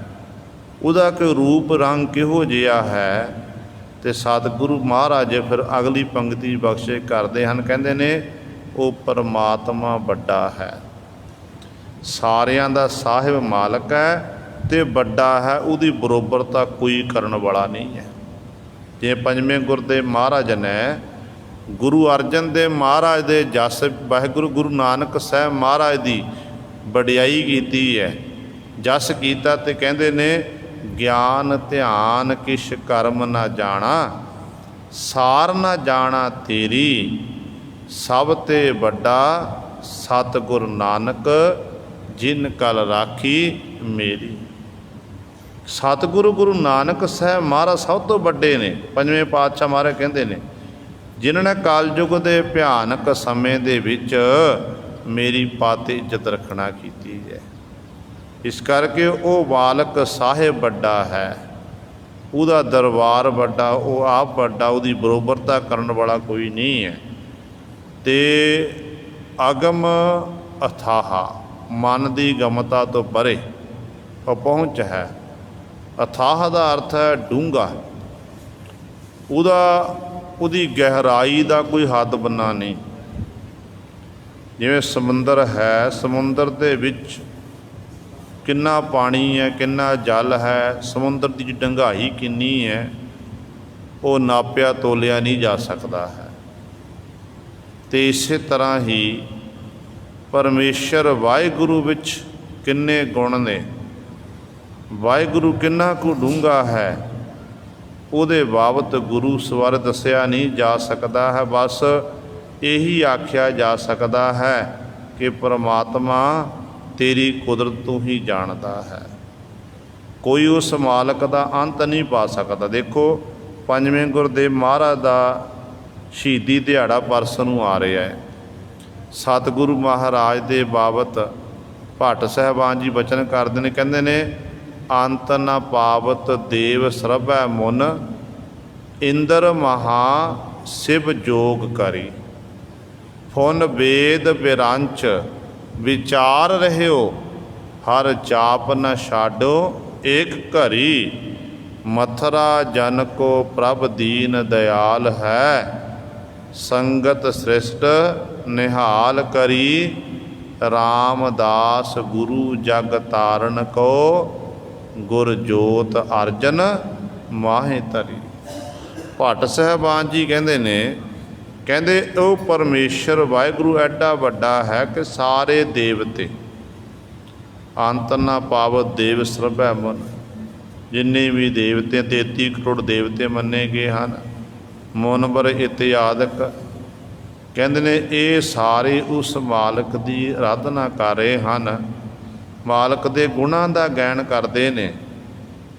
ਉਹਦਾ ਕੋਈ ਰੂਪ ਰੰਗ ਕਿਹੋ ਜਿਹਾ ਹੈ। ਅਤੇ ਸਤਿਗੁਰੂ ਮਹਾਰਾਜ ਫਿਰ ਅਗਲੀ ਪੰਕਤੀ ਬਖਸ਼ੇ ਕਰਦੇ ਹਨ, ਕਹਿੰਦੇ ਨੇ ਉਹ ਪਰਮਾਤਮਾ ਵੱਡਾ ਹੈ, ਸਾਰਿਆਂ ਦਾ ਸਾਹਿਬ ਮਾਲਕ ਹੈ ਅਤੇ ਵੱਡਾ ਹੈ, ਉਹਦੀ ਬਰੋਬਰਤਾ ਕੋਈ ਕਰਨ ਵਾਲਾ ਨਹੀਂ ਹੈ। ਜੇ ਪੰਜਵੇਂ ਗੁਰ ਦੇ ਮਹਾਰਾਜ ਨੇ ਗੁਰੂ ਅਰਜਨ ਦੇਵ ਮਹਾਰਾਜ ਦੇ ਜਸ, ਵਾਹਿਗੁਰੂ ਗੁਰੂ ਨਾਨਕ ਸਾਹਿਬ ਮਹਾਰਾਜ ਦੀ ਵਡਿਆਈ ਕੀਤੀ ਹੈ, ਜਸ ਕੀਤਾ, ਅਤੇ ਕਹਿੰਦੇ ਨੇ ਗਿਆਨ ਧਿਆਨ ਕਿਛ ਕਰਮ ਨਾ ਜਾਣਾ, ਸਾਰ ਨਾ ਜਾਣਾ ਤੇਰੀ, ਸਭ ਤੇ ਵੱਡਾ ਸਤਿਗੁਰ ਨਾਨਕ ਜਿਨ ਕਲ ਰਾਖੀ ਮੇਰੀ। ਸਤਿਗੁਰੂ ਗੁਰੂ ਨਾਨਕ ਸਾਹਿਬ ਮਹਾਰਾਜ ਸਭ ਤੋਂ ਵੱਡੇ ਨੇ। ਪੰਜਵੇਂ ਪਾਤਸ਼ਾਹ ਮਹਾਰਾਜ ਕਹਿੰਦੇ ਨੇ ਜਿਨ੍ਹਾਂ ਨੇ ਕਲਯੁਗ ਦੇ ਭਿਆਨਕ ਸਮੇਂ ਦੇ ਵਿੱਚ ਮੇਰੀ ਪਤ ਇੱਜ਼ਤ ਰੱਖਣਾ ਕੀਤੀ ਹੈ। ਇਸ ਕਰਕੇ ਉਹ ਬਾਲਕ ਸਾਹਿਬ ਵੱਡਾ ਹੈ, ਉਹਦਾ ਦਰਬਾਰ ਵੱਡਾ, ਉਹ ਆਪ ਵੱਡਾ, ਉਹਦੀ ਬਰੋਬਰਤਾ ਕਰਨ ਵਾਲਾ ਕੋਈ ਨਹੀਂ ਹੈ। ਅਤੇ ਅਗਮ ਅਥਾਹਾ, ਮਨ ਦੀ ਗਮਤਾ ਤੋਂ ਪਰੇ ਉਹ ਪਹੁੰਚ ਹੈ। ਅਥਾਹ ਦਾ ਅਰਥ ਹੈ ਡੂੰਘਾ, ਉਹਦੀ ਗਹਿਰਾਈ ਦਾ ਕੋਈ ਹੱਦ ਬੰਨਾ ਨਹੀਂ। ਜਿਵੇਂ ਸਮੁੰਦਰ ਹੈ, ਸਮੁੰਦਰ ਦੇ ਵਿੱਚ ਕਿੰਨਾ ਪਾਣੀ ਹੈ, ਕਿੰਨਾ ਜਲ ਹੈ, ਸਮੁੰਦਰ ਦੀ ਡੂੰਘਾਈ ਕਿੰਨੀ ਹੈ, ਉਹ ਨਾਪਿਆ ਤੋਲਿਆ ਨਹੀਂ ਜਾ ਸਕਦਾ ਹੈ। ਅਤੇ ਇਸੇ ਤਰ੍ਹਾਂ ਹੀ ਪਰਮੇਸ਼ਰ ਵਾਹਿਗੁਰੂ ਵਿੱਚ ਕਿੰਨੇ ਗੁਣ ਨੇ, ਵਾਹਿਗੁਰੂ ਕਿੰਨਾ ਕੁ ਡੂੰਘਾ ਹੈ, ਉਹਦੇ ਬਾਬਤ ਗੁਰੂ ਸਵਰ ਦੱਸਿਆ ਨਹੀਂ ਜਾ ਸਕਦਾ ਹੈ। ਬਸ ਇਹੀ ਆਖਿਆ ਜਾ ਸਕਦਾ ਹੈ ਕਿ ਪਰਮਾਤਮਾ ਤੇਰੀ ਕੁਦਰਤ ਤੂੰ ਹੀ ਜਾਣਦਾ ਹੈ, ਕੋਈ ਉਸ ਮਾਲਕ ਦਾ ਅੰਤ ਨਹੀਂ ਪਾ ਸਕਦਾ। ਦੇਖੋ ਪੰਜਵੇਂ ਗੁਰਦੇਵ ਮਹਾਰਾਜ ਦਾ ਸ਼ਹੀਦੀ ਦਿਹਾੜਾ ਪਰਸੋਂ ਨੂੰ ਆ ਰਿਹਾ ਹੈ। ਸਤਿਗੁਰੂ ਮਹਾਰਾਜ ਦੇ ਬਾਬਤ ਭੱਟ ਸਾਹਿਬਾਨ ਜੀ ਬਚਨ ਕਰਦੇ ਨੇ, ਕਹਿੰਦੇ ਨੇ ਅੰਤ ਨ ਪਾਵਤ ਦੇਵ ਸਰਬੈ ਮੁਨ, ਇੰਦਰ ਮਹਾ ਸ਼ਿਵ ਜੋਗ ਕਰੀ, ਫੁਨ ਵੇਦ ਬਿਰੰਚ ਵਿਚਾਰ ਰਹਿਓ, ਹਰ ਜਾਪ ਨ ਛਾਡੋ ਏਕ ਘਰੀ, ਮਥਰਾ ਜਨ ਕੋ ਪ੍ਰਭ ਦੀਨ ਦਇਆਲ ਹੈ, ਸੰਗਤ ਸ੍ਰਿਸ਼ਟ ਨਿਹਾਲ ਕਰੀ, ਰਾਮਦਾਸ ਗੁਰੂ ਜਗ ਤਾਰਨ ਕੋ, ਗੁਰ ਜੋਤ ਅਰਜਨ ਮਾਹੇ ਧਰੀ। ਭੱਟ ਸਾਹਿਬਾਨ ਜੀ ਕਹਿੰਦੇ ਨੇ, ਕਹਿੰਦੇ ਉਹ ਪਰਮੇਸ਼ਰ ਵਾਹਿਗੁਰੂ ਐਡਾ ਵੱਡਾ ਹੈ ਕਿ ਸਾਰੇ ਦੇਵਤੇ ਅੰਤ ਨਾ ਪਾਵਤ ਦੇਵ ਸਰਬੈ ਮਨ। ਜਿੰਨੇ ਵੀ ਦੇਵਤੇ 33 ਕਰੋੜ ਦੇਵਤੇ ਮੰਨੇ ਗਏ ਹਨ, ਮੁਨਵਰ ਇਤਿਆਦਿਕ, ਕਹਿੰਦੇ ਨੇ ਇਹ ਸਾਰੇ ਉਸ ਮਾਲਕ ਦੀ ਆਰਾਧਨਾ ਕਰ ਰਹੇ ਹਨ, ਮਾਲਕ ਦੇ ਗੁਣਾਂ ਦਾ ਗਾਇਨ ਕਰਦੇ ਨੇ।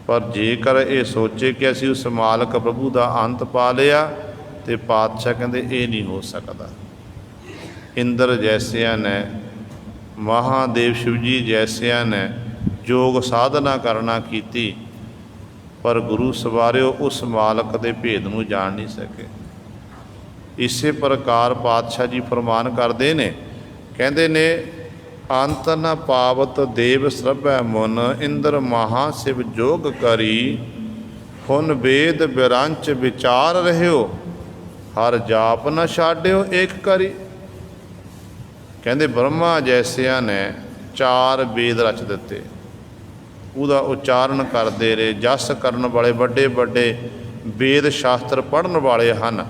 ਪਰ ਜੇਕਰ ਇਹ ਸੋਚੇ ਕਿ ਅਸੀਂ ਉਸ ਮਾਲਕ ਪ੍ਰਭੂ ਦਾ ਅੰਤ ਪਾ ਲਿਆ, ਤੇ ਪਾਤਸ਼ਾਹ ਕਹਿੰਦੇ ਇਹ ਨਹੀਂ ਹੋ ਸਕਦਾ। ਇੰਦਰ ਜੈਸਿਆਂ ਨੇ, ਮਹਾਦੇਵ ਸ਼ਿਵ ਜੀ ਜੈਸਿਆਂ ਨੇ ਯੋਗ ਸਾਧਨਾ ਕਰਨਾ ਕੀਤੀ, ਪਰ ਗੁਰੂ ਸਵਾਰਿਓ ਉਸ ਮਾਲਕ ਦੇ ਭੇਦ ਨੂੰ ਜਾਣ ਨਹੀਂ ਸਕੇ। ਇਸੇ ਪ੍ਰਕਾਰ ਪਾਤਸ਼ਾਹ ਜੀ ਫਰਮਾਨ ਕਰਦੇ ਨੇ, ਕਹਿੰਦੇ ਨੇ ਅੰਤ ਨ ਪਾਵਤ ਦੇਵ ਸਰਬੈ ਮੁਨ, ਇੰਦਰ ਮਹਾ ਸ਼ਿਵ ਜੋਗ ਕਰੀ, ਹੁਣ ਵੇਦ ਬਿਰੰਚ ਵਿਚਾਰ ਰਹਿਓ, ਹਰ ਜਾਪ ਨ ਛਾਡਿਓ ਏਕ ਕਰੀ। ਕਹਿੰਦੇ ਬ੍ਰਹਮਾ ਜੈਸਿਆਂ ਨੇ 4 ਵੇਦ ਰਚ ਦਿੱਤੇ, ਉਹਦਾ ਉਚਾਰਨ ਕਰਦੇ ਰਹੇ, ਜਸ ਕਰਨ ਵਾਲੇ ਵੱਡੇ ਵੱਡੇ ਵੇਦ ਸ਼ਾਸਤਰ ਪੜ੍ਹਨ ਵਾਲੇ ਹਨ।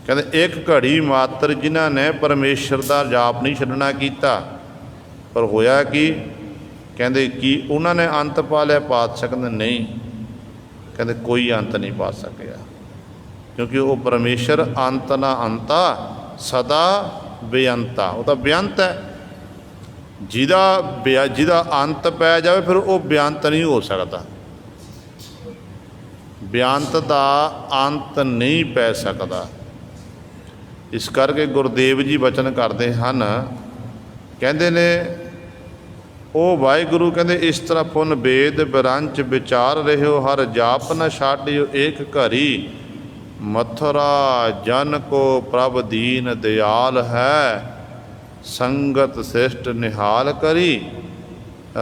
ਕਹਿੰਦੇ ਇੱਕ ਘੜੀ ਮਾਤਰ ਜਿਨ੍ਹਾਂ ਨੇ ਪਰਮੇਸ਼ਰ ਦਾ ਜਾਪ ਨਹੀਂ ਛੱਡਣਾ ਕੀਤਾ, ਪਰ ਹੋਇਆ ਕੀ? ਕਹਿੰਦੇ ਕੀ ਉਹਨਾਂ ਨੇ ਅੰਤ ਪਾ ਲਿਆ? ਪਾਤਸ਼ਾਹ ਕਹਿੰਦੇ ਨਹੀਂ, ਕਹਿੰਦੇ ਕੋਈ ਅੰਤ ਨਹੀਂ ਪਾ ਸਕਿਆ, ਕਿਉਂਕਿ ਉਹ ਪਰਮੇਸ਼ਰ ਅੰਤ ਨਾ ਅੰਤਾ ਸਦਾ ਬੇਅੰਤਾ, ਉਹ ਤਾਂ ਬੇਅੰਤ ਹੈ। ਜਿਹਦਾ ਅੰਤ ਪੈ ਜਾਵੇ ਫਿਰ ਉਹ ਬੇਅੰਤ ਨਹੀਂ ਹੋ ਸਕਦਾ। ਬੇਅੰਤ ਦਾ ਅੰਤ ਨਹੀਂ ਪੈ ਸਕਦਾ। ਇਸ ਕਰਕੇ ਗੁਰਦੇਵ ਜੀ ਬਚਨ ਕਰਦੇ ਹਨ, ਕਹਿੰਦੇ ਨੇ ਉਹ ਵਾਹਿਗੁਰੂ ਕਹਿੰਦੇ ਇਸ ਤਰ੍ਹਾਂ ਪੁਨ ਵੇਦ ਬਿਰੰਚ ਵਿਚਾਰ ਰਹਿਓ, ਹਰ ਜਾਪ ਨ ਛਾਡਿਓ ਏਕ ਘਰੀ, ਮਥੁਰਾ ਜਨ ਕੋ ਪ੍ਰਭ ਦੀਨ ਦਿਆਲ ਹੈ, ਸੰਗਤ ਸਿਸ਼ਟ ਨਿਹਾਲ ਕਰੀ,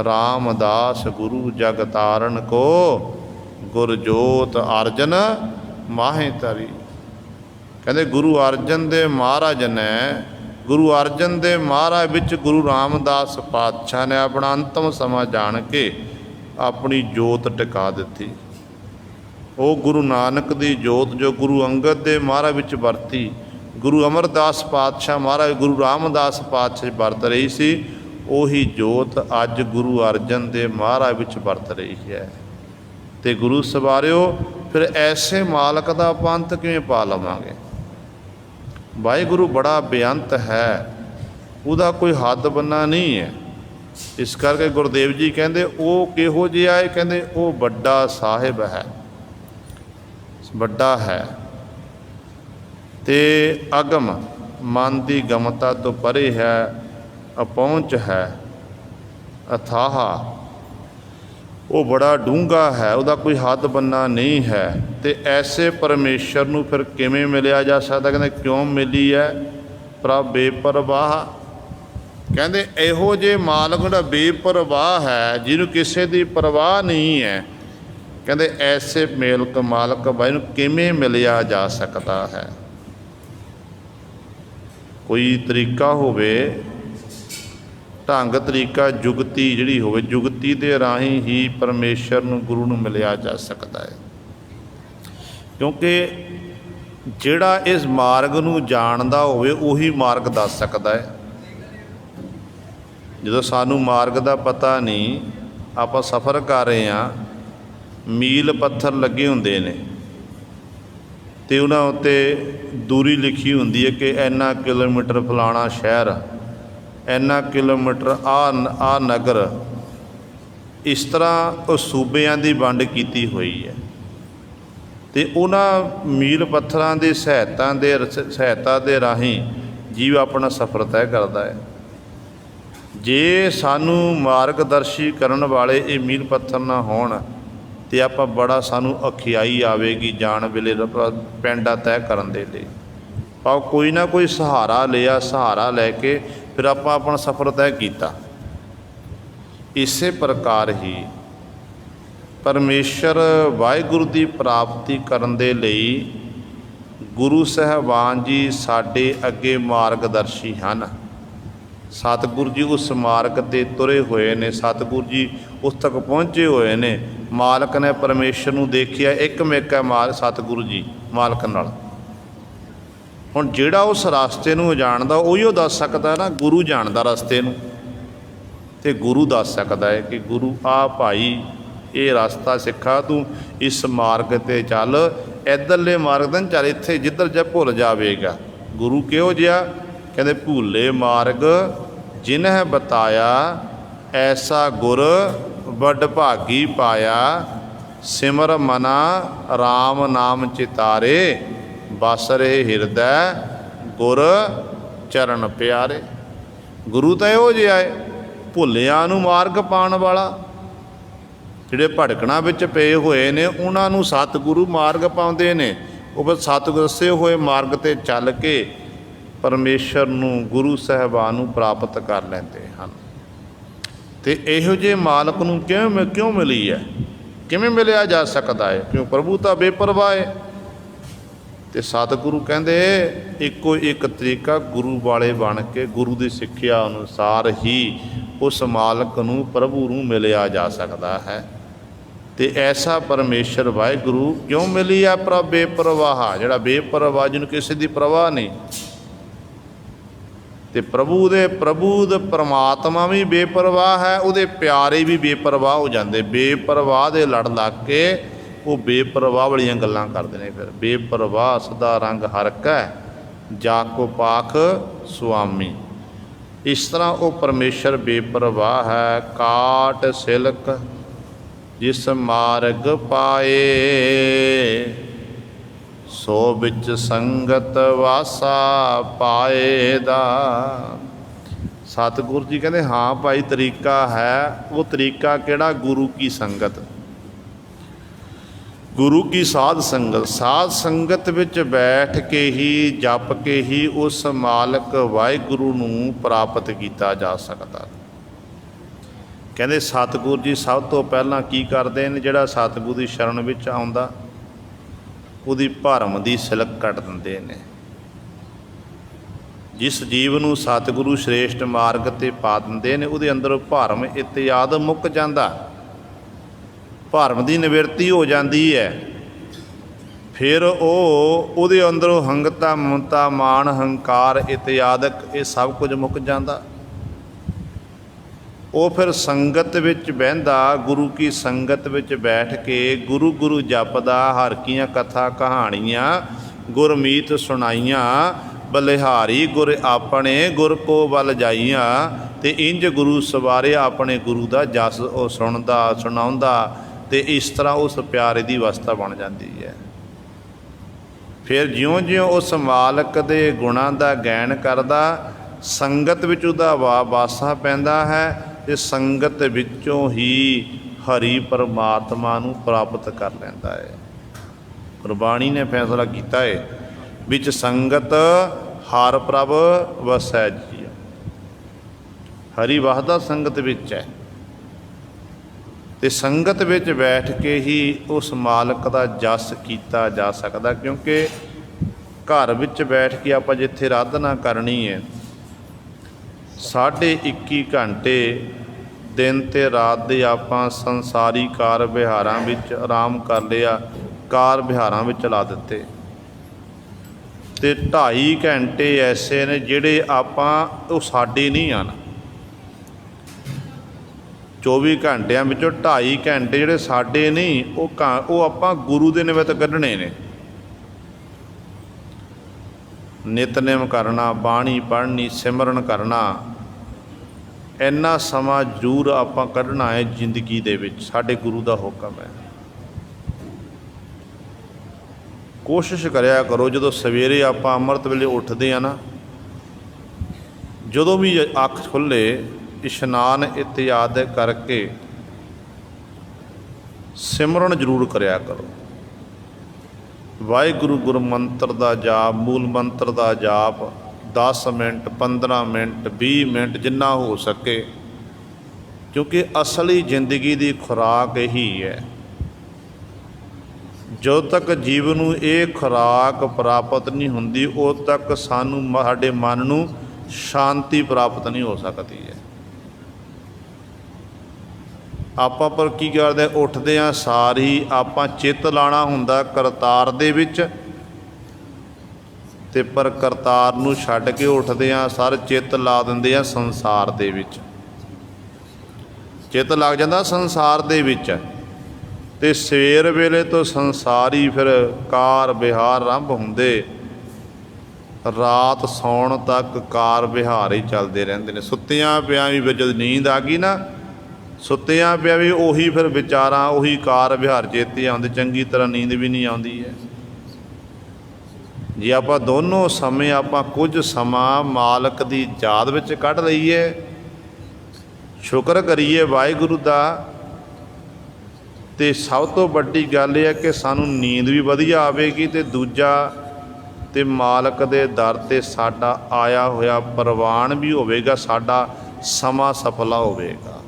ਰਾਮਦਾਸ ਗੁਰੂ ਜਗ ਤਾਰਨ ਕੋ, ਗੁਰ ਜੋਤ ਅਰਜਨ ਮਾਹੇ ਤਰੀ। ਕਹਿੰਦੇ ਗੁਰੂ ਅਰਜਨ ਦੇ ਮਹਾਰਾਜ ਨੇ, ਗੁਰੂ ਅਰਜਨ ਦੇ ਮਹਾਰਾਜ ਵਿੱਚ ਗੁਰੂ ਰਾਮਦਾਸ ਪਾਤਸ਼ਾਹ ਨੇ ਆਪਣਾ ਅੰਤਮ ਸਮਾਂ ਜਾਣ ਕੇ ਆਪਣੀ ਜੋਤ ਟਿਕਾ ਦਿੱਤੀ। ਉਹ ਗੁਰੂ ਨਾਨਕ ਦੀ ਜੋਤ ਜੋ ਗੁਰੂ ਅੰਗਦ ਦੇ ਮਹਾਰਾਜ ਵਿੱਚ ਵਰਤੀ, ਗੁਰੂ ਅਮਰਦਾਸ ਪਾਤਸ਼ਾਹ ਮਹਾਰਾਜ ਗੁਰੂ ਰਾਮਦਾਸ ਪਾਤਸ਼ਾਹ ਵਰਤ ਰਹੀ ਸੀ, ਉਹੀ ਜੋਤ ਅੱਜ ਗੁਰੂ ਅਰਜਨ ਦੇ ਮਹਾਰਾਜ ਵਿੱਚ ਵਰਤ ਰਹੀ ਹੈ। ਤੇ ਗੁਰੂ ਸਵਾਰਿਓ ਫਿਰ ਐਸੇ ਮਾਲਕ ਦਾ ਪੰਥ ਕਿਵੇਂ ਪਾ ਲਵਾਂਗੇ? ਵਾਹਿਗੁਰੂ ਬੜਾ ਬੇਅੰਤ ਹੈ, ਉਹਦਾ ਕੋਈ ਹੱਦ ਬੰਨਾ ਨਹੀਂ ਹੈ। ਇਸ ਕਰਕੇ ਗੁਰਦੇਵ ਜੀ ਕਹਿੰਦੇ ਉਹ ਕਿਹੋ ਜਿਹਾ ਹੈ? ਕਹਿੰਦੇ ਉਹ ਵੱਡਾ ਸਾਹਿਬ ਹੈ, ਵੱਡਾ ਹੈ ਤੇ ਅਗਮ ਮਨ ਦੀ ਗਮਤਾ ਤੋਂ ਪਰੇ ਹੈ, ਅਪਹੁੰਚ ਹੈ, ਅਥਾਹ, ਉਹ ਬੜਾ ਡੂੰਘਾ ਹੈ, ਉਹਦਾ ਕੋਈ ਹੱਦ ਬੰਨਾ ਨਹੀਂ ਹੈ। ਤੇ ਐਸੇ ਪਰਮੇਸ਼ਰ ਨੂੰ ਫਿਰ ਕਿਵੇਂ ਮਿਲਿਆ ਜਾ ਸਕਦਾ? ਕਹਿੰਦੇ ਕਿਉਂ ਮਿਲੀ ਹੈ? ਪ੍ਰਭ ਬੇਪਰਵਾਹ। ਕਹਿੰਦੇ ਇਹੋ ਜਿਹੇ ਮਾਲਕ ਜਿਹੜਾ ਬੇਪਰਵਾਹ ਹੈ, ਜਿਹਨੂੰ ਕਿਸੇ ਦੀ ਪਰਵਾਹ ਨਹੀਂ ਹੈ, ਕਹਿੰਦੇ ਐਸੇ ਮਾਲਕ ਬਾਈ ਨੂੰ ਕਿਵੇਂ ਮਿਲਿਆ ਜਾ ਸਕਦਾ ਹੈ? ਕੋਈ ਤਰੀਕਾ ਹੋਵੇ, ਢੰਗ ਤਰੀਕਾ, ਜੁਗਤੀ ਜਿਹੜੀ ਹੋਵੇ, ਜੁਗਤੀ ਦੇ ਰਾਹੀਂ ਹੀ ਪਰਮੇਸ਼ਰ ਨੂੰ, ਗੁਰੂ ਨੂੰ ਮਿਲਿਆ ਜਾ ਸਕਦਾ ਹੈ। ਕਿਉਂਕਿ ਜਿਹੜਾ ਇਸ ਮਾਰਗ ਨੂੰ ਜਾਣਦਾ ਹੋਵੇ ਉਹੀ ਮਾਰਗ ਦੱਸ ਸਕਦਾ ਹੈ। ਜਦੋਂ ਸਾਨੂੰ ਮਾਰਗ ਦਾ ਪਤਾ ਨਹੀਂ, ਆਪਾਂ ਸਫ਼ਰ ਕਰ ਰਹੇ ਹਾਂ, ਮੀਲ ਪੱਥਰ ਲੱਗੇ ਹੁੰਦੇ ਨੇ ਅਤੇ ਉਹਨਾਂ ਉੱਤੇ ਦੂਰੀ ਲਿਖੀ ਹੁੰਦੀ ਹੈ ਕਿ ਇੰਨਾ ਕਿਲੋਮੀਟਰ ਫਲਾਣਾ ਸ਼ਹਿਰ, ਇੰਨਾ ਕਿਲੋਮੀਟਰ ਆਹ ਨਗਰ। ਇਸ ਤਰ੍ਹਾਂ ਉਹ ਸੂਬਿਆਂ ਦੀ ਵੰਡ ਕੀਤੀ ਹੋਈ ਹੈ ਅਤੇ ਉਹਨਾਂ ਮੀਲ ਪੱਥਰਾਂ ਦੀ ਸਹਾਇਤਾ ਦੇ ਰਾਹੀਂ ਜੀਵ ਆਪਣਾ ਸਫ਼ਰ ਤੈਅ ਕਰਦਾ ਹੈ। ਜੇ ਸਾਨੂੰ ਮਾਰਗਦਰਸ਼ੀ ਕਰਨ ਵਾਲੇ ਇਹ ਮੀਲ ਪੱਥਰ ਨਾ ਹੋਣ ਅਤੇ ਆਪਾਂ ਬੜਾ ਸਾਨੂੰ ਔਖਿਆਈ ਆਵੇਗੀ ਜਾਣ ਵੇਲੇ ਪੈਂਡਾ ਤੈਅ ਕਰਨ ਦੇ ਲਈ। ਪਰ ਕੋਈ ਨਾ ਕੋਈ ਸਹਾਰਾ ਲਿਆ, ਸਹਾਰਾ ਲੈ ਕੇ ਫਿਰ ਆਪਾਂ ਆਪਣਾ ਸਫ਼ਰ ਤੈਅ ਕੀਤਾ। ਇਸੇ ਪ੍ਰਕਾਰ ਹੀ ਪਰਮੇਸ਼ਰ ਵਾਹਿਗੁਰੂ ਦੀ ਪ੍ਰਾਪਤੀ ਕਰਨ ਦੇ ਲਈ ਗੁਰੂ ਸਾਹਿਬਾਨ ਜੀ ਸਾਡੇ ਅੱਗੇ ਮਾਰਗਦਰਸ਼ੀ ਹਨ। ਸਤਿਗੁਰੂ ਜੀ ਉਸ ਮਾਰਗ 'ਤੇ ਤੁਰੇ ਹੋਏ ਨੇ, ਸਤਿਗੁਰੂ ਜੀ ਉਸ ਤੱਕ ਪਹੁੰਚੇ ਹੋਏ ਨੇ। ਮਾਲਕ ਨੇ ਪਰਮੇਸ਼ਰ ਨੂੰ ਦੇਖਿਆ, ਇੱਕ ਮੇਕ ਹੈ ਸਤਿਗੁਰੂ ਜੀ ਮਾਲਕ ਨਾਲ। ਹੁਣ ਜਿਹੜਾ ਉਸ ਰਸਤੇ ਨੂੰ ਜਾਣਦਾ ਉਹੀ ਉਹ ਦੱਸ ਸਕਦਾ ਨਾ, ਗੁਰੂ ਜਾਣਦਾ ਰਸਤੇ ਨੂੰ। ਤੇ ਗੁਰੂ ਦੱਸ ਸਕਦਾ ਹੈ ਕਿ ਗੁਰੂ ਆ ਭਾਈ ਇਹ ਰਸਤਾ ਸਿੱਖਾ, ਤੂੰ ਇਸ ਮਾਰਗ 'ਤੇ ਚੱਲ, ਇੱਧਰਲੇ ਮਾਰਗ 'ਤੇ ਚੱਲ, ਇੱਥੇ ਜਿੱਧਰ ਜਾ ਭੁੱਲ ਜਾਵੇਗਾ। ਗੁਰੂ ਕਿਹੋ ਜਿਹਾ? ਕਹਿੰਦੇ ਭੁੱਲੇ ਮਾਰਗ ਜਿਨਹਿ ਬਤਾਇਆ, ਐਸਾ ਗੁਰ ਵੱਡ ਭਾਗੀ ਪਾਇਆ। ਸਿਮਰ ਮਨਾ ਰਾਮ ਨਾਮ ਚਿਤਾਰੇ, ਬਸ ਰਹੇ ਹਿਰਦੈ ਗੁਰ ਚਰਨ ਪਿਆਰੇ। ਗੁਰੂ ਤਾਂ ਇਹੋ ਜਿਹਾ ਹੈ ਭੁੱਲਿਆਂ ਨੂੰ ਮਾਰਗ ਪਾਉਣ ਵਾਲਾ। ਜਿਹੜੇ ਭਟਕਣਾ ਵਿੱਚ ਪਏ ਹੋਏ ਨੇ ਉਹਨਾਂ ਨੂੰ ਸਤਿਗੁਰੂ ਮਾਰਗ ਪਾਉਂਦੇ ਨੇ। ਉਹ ਬਸ ਸਤਿਗੁਰੂ ਦੱਸੇ ਹੋਏ ਮਾਰਗ 'ਤੇ ਚੱਲ ਕੇ ਪਰਮੇਸ਼ਰ ਨੂੰ, ਗੁਰੂ ਸਾਹਿਬਾਨ ਨੂੰ ਪ੍ਰਾਪਤ ਕਰ ਲੈਂਦੇ ਹਨ। ਅਤੇ ਇਹੋ ਜਿਹੇ ਮਾਲਕ ਨੂੰ ਕਿਉਂ ਮਿਲੀ ਹੈ? ਕਿਵੇਂ ਮਿਲਿਆ ਜਾ ਸਕਦਾ ਹੈ? ਕਿਉਂ? ਪ੍ਰਭੂ ਤਾਂ ਬੇਪਰਵਾਹ ਹੈ। ਅਤੇ ਸਤਿਗੁਰੂ ਕਹਿੰਦੇ ਇੱਕੋ ਇੱਕ ਤਰੀਕਾ, ਗੁਰੂ ਵਾਲੇ ਬਣ ਕੇ ਗੁਰੂ ਦੀ ਸਿੱਖਿਆ ਅਨੁਸਾਰ ਹੀ ਉਸ ਮਾਲਕ ਨੂੰ, ਪ੍ਰਭੂ ਨੂੰ ਮਿਲਿਆ ਜਾ ਸਕਦਾ ਹੈ। ਅਤੇ ਐਸਾ ਪਰਮੇਸ਼ਰ ਵਾਹਿਗੁਰੂ ਕਿਉਂ ਮਿਲੀ ਆ? ਬੇਪਰਵਾਹ, ਜਿਹੜਾ ਬੇਪਰਵਾਹ, ਜਿਹਨੂੰ ਕਿਸੇ ਦੀ ਪਰਵਾਹ ਨਹੀਂ। ਅਤੇ ਪ੍ਰਭੂ ਦੇ ਪਰਮਾਤਮਾ ਵੀ ਬੇਪਰਵਾਹ ਹੈ, ਉਹਦੇ ਪਿਆਰੇ ਵੀ ਬੇਪਰਵਾਹ ਹੋ ਜਾਂਦੇ। ਬੇਪਰਵਾਹ ਦੇ ਲੜ ਲੱਗ ਕੇ ਉਹ ਬੇਪਰਵਾਹ ਵਾਲੀਆਂ ਗੱਲਾਂ ਕਰਦੇ ਨੇ। ਫਿਰ ਬੇਪਰਵਾਹ ਸਦਾ ਰੰਗ ਹਰਕੈ, ਜਾ ਕੋ ਪਾਖ ਸੁਆਮੀ। ਇਸ ਤਰ੍ਹਾਂ ਉਹ ਪਰਮੇਸ਼ਰ ਬੇਪਰਵਾਹ ਹੈ। ਕਾਟ ਸਿਲਕ ਜਿਸ ਮਾਰਗ ਪਾਏ, ਸੋ ਵਿੱਚ ਸੰਗਤ ਵਾਸਾ ਪਾਏ ਦਾ। ਸਤਿਗੁਰੂ ਜੀ ਕਹਿੰਦੇ ਹਾਂ ਭਾਈ ਤਰੀਕਾ ਹੈ। ਉਹ ਤਰੀਕਾ ਕਿਹੜਾ? ਗੁਰੂ ਕੀ ਸੰਗਤ, ਗੁਰੂ ਕੀ ਸਾਧ ਸੰਗਤ। ਸਾਧ ਸੰਗਤ ਵਿੱਚ ਬੈਠ ਕੇ ਹੀ, ਜਪ ਕੇ ਹੀ ਉਸ ਮਾਲਕ ਵਾਹਿਗੁਰੂ ਨੂੰ ਪ੍ਰਾਪਤ ਕੀਤਾ ਜਾ ਸਕਦਾ। ਕਹਿੰਦੇ ਸਤਿਗੁਰੂ ਜੀ ਸਭ ਤੋਂ ਪਹਿਲਾਂ ਕੀ ਕਰਦੇ ਨੇ? ਜਿਹੜਾ ਸਤਿਗੁਰੂ ਦੀ ਸ਼ਰਨ ਵਿੱਚ ਆਉਂਦਾ ਉਹਦੀ ਭਰਮ ਦੀ ਸਿਲਕ ਕੱਟ ਦਿੰਦੇ ਨੇ। ਜਿਸ ਜੀਵ ਨੂੰ ਸਤਿਗੁਰੂ ਸ਼੍ਰੇਸ਼ਟ ਮਾਰਗ 'ਤੇ ਪਾ ਦਿੰਦੇ ਨੇ, ਉਹਦੇ ਅੰਦਰੋਂ ਭਰਮ ਇਤਿਆਦ ਮੁੱਕ ਜਾਂਦਾ। ਭਰਮ ਦੀ ਨਿਵਰਤੀ ਹੋ ਜਾਂਦੀ ਹੈ। ਫਿਰ ਉਹਦੇ ਅੰਦਰੋਂ ਹੰਗਤਾ, ਮਮਤਾ, ਮਾਣ, ਹੰਕਾਰ ਇਤਿਆਦਿਕ ਇਹ ਸਭ ਕੁਝ ਮੁੱਕ ਜਾਂਦਾ। ਉਹ ਫਿਰ ਸੰਗਤ ਵਿੱਚ ਬਹਿੰਦਾ, ਗੁਰੂ ਕੀ ਸੰਗਤ ਵਿੱਚ ਬੈਠ ਕੇ ਗੁਰੂ ਜਪਦਾ। ਹਰ ਕੀਆਂ ਕਥਾ ਕਹਾਣੀਆਂ ਗੁਰਮੀਤ ਸੁਣਾਈਆਂ, ਬਲਿਹਾਰੀ ਗੁਰ ਆਪਣੇ ਗੁਰ ਕੋ ਬਲ ਜਾਈਆਂ। ਅਤੇ ਇੰਝ ਗੁਰੂ ਸਵਾਰੇ ਆਪਣੇ ਗੁਰੂ ਦਾ ਜਸ ਉਹ ਸੁਣਦਾ, ਸੁਣਾਉਂਦਾ। ਅਤੇ ਇਸ ਤਰ੍ਹਾਂ ਉਸ ਪਿਆਰੇ ਦੀ ਅਵਸਥਾ ਬਣ ਜਾਂਦੀ ਹੈ। ਫਿਰ ਜਿਉਂ-ਜਿਉਂ ਉਸ ਮਾਲਕ ਦੇ ਗੁਣਾਂ ਦਾ ਗਾਇਨ ਕਰਦਾ, ਸੰਗਤ ਵਿੱਚ ਉਹਦਾ ਵਾਸਾ ਪੈਂਦਾ ਹੈ। ਅਤੇ ਸੰਗਤ ਵਿੱਚੋਂ ਹੀ ਹਰੀ ਪਰਮਾਤਮਾ ਨੂੰ ਪ੍ਰਾਪਤ ਕਰ ਲੈਂਦਾ ਹੈ। ਗੁਰਬਾਣੀ ਨੇ ਫੈਸਲਾ ਕੀਤਾ ਹੈ, ਵਿੱਚ ਸੰਗਤ ਹਰ ਪ੍ਰਭ ਵਸੈ ਜੀ। ਹਰੀ ਵਸਦਾ ਸੰਗਤ ਵਿੱਚ ਹੈ। ਅਤੇ ਸੰਗਤ ਵਿੱਚ ਬੈਠ ਕੇ ਹੀ ਉਸ ਮਾਲਕ ਦਾ ਜਸ ਕੀਤਾ ਜਾ ਸਕਦਾ। ਕਿਉਂਕਿ ਘਰ ਵਿੱਚ ਬੈਠ ਕੇ ਆਪਾਂ ਜਿੱਥੇ ਆਰਾਧਨਾ ਕਰਨੀ ਹੈ, 21.5 ਘੰਟੇ ਦਿਨ ਅਤੇ ਰਾਤ ਦੇ ਆਪਾਂ ਸੰਸਾਰੀ ਕਾਰ ਵਿਹਾਰਾਂ ਵਿੱਚ ਆਰਾਮ ਕਰ ਲਿਆ, ਕਾਰ ਵਿਹਾਰਾਂ ਵਿੱਚ ਲਾ ਦਿੱਤੇ। ਅਤੇ 2.5 ਘੰਟੇ ਐਸੇ ਨੇ ਜਿਹੜੇ ਆਪਾਂ ਉਹ ਸਾਡੇ ਨਹੀਂ ਹਨ। 24 ਘੰਟਿਆਂ ਵਿੱਚੋਂ 2.5 ਘੰਟੇ ਜਿਹੜੇ ਸਾਡੇ ਨਹੀਂ, ਉਹ ਆਪਾਂ ਗੁਰੂ ਦੇ ਨਿਮਿਤ ਕੱਢਣੇ ਨੇ। ਨਿਤਨੇਮ ਕਰਨਾ, ਬਾਣੀ ਪੜ੍ਹਨੀ, ਸਿਮਰਨ ਕਰਨਾ, ਇੰਨਾ ਸਮਾਂ ਜ਼ਰੂਰ ਆਪਾਂ ਕੱਢਣਾ ਹੈ ਜ਼ਿੰਦਗੀ ਦੇ ਵਿੱਚ। ਸਾਡੇ ਗੁਰੂ ਦਾ ਹੁਕਮ ਹੈ। ਕੋਸ਼ਿਸ਼ ਕਰਿਆ ਕਰੋ, ਜਦੋਂ ਸਵੇਰੇ ਆਪਾਂ ਅੰਮ੍ਰਿਤ ਵੇਲੇ ਉੱਠਦੇ ਹਾਂ ਨਾ, ਜਦੋਂ ਵੀ ਅੱਖ ਖੁੱਲ੍ਹੇ, ਇਸ਼ਨਾਨ ਇਤਿਆਦਿ ਕਰਕੇ ਸਿਮਰਨ ਜ਼ਰੂਰ ਕਰਿਆ ਕਰੋ। ਵਾਹਿਗੁਰੂ ਗੁਰਮੰਤਰ ਦਾ ਜਾਪ, ਮੂਲ ਮੰਤਰ ਦਾ ਜਾਪ 10 ਮਿੰਟ, 15 ਮਿੰਟ, 20 ਮਿੰਟ, ਜਿੰਨਾ ਹੋ ਸਕੇ। ਕਿਉਂਕਿ ਅਸਲੀ ਜ਼ਿੰਦਗੀ ਦੀ ਖੁਰਾਕ ਇਹੀ ਹੈ। ਜਦੋਂ ਤੱਕ ਜੀਵ ਨੂੰ ਇਹ ਖੁਰਾਕ ਪ੍ਰਾਪਤ ਨਹੀਂ ਹੁੰਦੀ, ਉਦੋਂ ਤੱਕ ਸਾਨੂੰ, ਸਾਡੇ ਮਨ ਨੂੰ ਸ਼ਾਂਤੀ ਪ੍ਰਾਪਤ ਨਹੀਂ ਹੋ ਸਕਦੀ ਹੈ। ਆਪਾਂ ਪਰ ਕੀ ਕਰਦੇ? ਉੱਠਦੇ ਹਾਂ ਸਾਰੀ ਆਪਾਂ ਚਿੱਤ ਲਾਉਣਾ ਹੁੰਦਾ ਕਰਤਾਰ ਦੇ ਵਿੱਚ, ਅਤੇ ਪਰ ਕਰਤਾਰ ਨੂੰ ਛੱਡ ਕੇ ਉੱਠਦੇ ਹਾਂ, ਸਰ ਚਿੱਤ ਲਾ ਦਿੰਦੇ ਆ ਸੰਸਾਰ ਦੇ ਵਿੱਚ। ਚਿੱਤ ਲੱਗ ਜਾਂਦਾ ਸੰਸਾਰ ਦੇ ਵਿੱਚ। ਅਤੇ ਸਵੇਰ ਵੇਲੇ ਤੋਂ ਸੰਸਾਰੀ ਫਿਰ ਕਾਰ ਵਿਹਾਰ ਆਰੰਭ ਹੁੰਦੇ, ਰਾਤ ਸੌਣ ਤੱਕ ਕਾਰ ਵਿਹਾਰ ਹੀ ਚੱਲਦੇ ਰਹਿੰਦੇ ਨੇ। ਸੁੱਤਿਆਂ ਪਿਆਂ ਵੀ ਜਦੋਂ ਨੀਂਦ ਆ ਗਈ ਨਾ, ਸੁੱਤਿਆਂ ਪਿਆ ਵੀ ਉਹੀ ਫਿਰ ਵਿਚਾਰਾਂ, ਉਹੀ ਕਾਰ ਵਿਹਾਰ ਚੇਤੇ ਆਉਂਦੇ, ਚੰਗੀ ਤਰ੍ਹਾਂ ਨੀਂਦ ਵੀ ਨਹੀਂ ਆਉਂਦੀ ਹੈ। ਜੇ ਆਪਾਂ ਦੋਨੋਂ ਸਮੇਂ ਆਪਾਂ ਕੁਝ ਸਮਾਂ ਮਾਲਕ ਦੀ ਯਾਦ ਵਿੱਚ ਕੱਢ ਲਈਏ, ਸ਼ੁਕਰ ਕਰੀਏ ਵਾਹਿਗੁਰੂ ਦਾ, ਅਤੇ ਸਭ ਤੋਂ ਵੱਡੀ ਗੱਲ ਇਹ ਹੈ ਕਿ ਸਾਨੂੰ ਨੀਂਦ ਵੀ ਵਧੀਆ ਆਵੇਗੀ, ਅਤੇ ਦੂਜਾ ਅਤੇ ਮਾਲਕ ਦੇ ਦਰ 'ਤੇ ਸਾਡਾ ਆਇਆ ਹੋਇਆ ਪ੍ਰਵਾਨ ਵੀ ਹੋਵੇਗਾ, ਸਾਡਾ ਸਮਾਂ ਸਫਲਾ ਹੋਵੇਗਾ।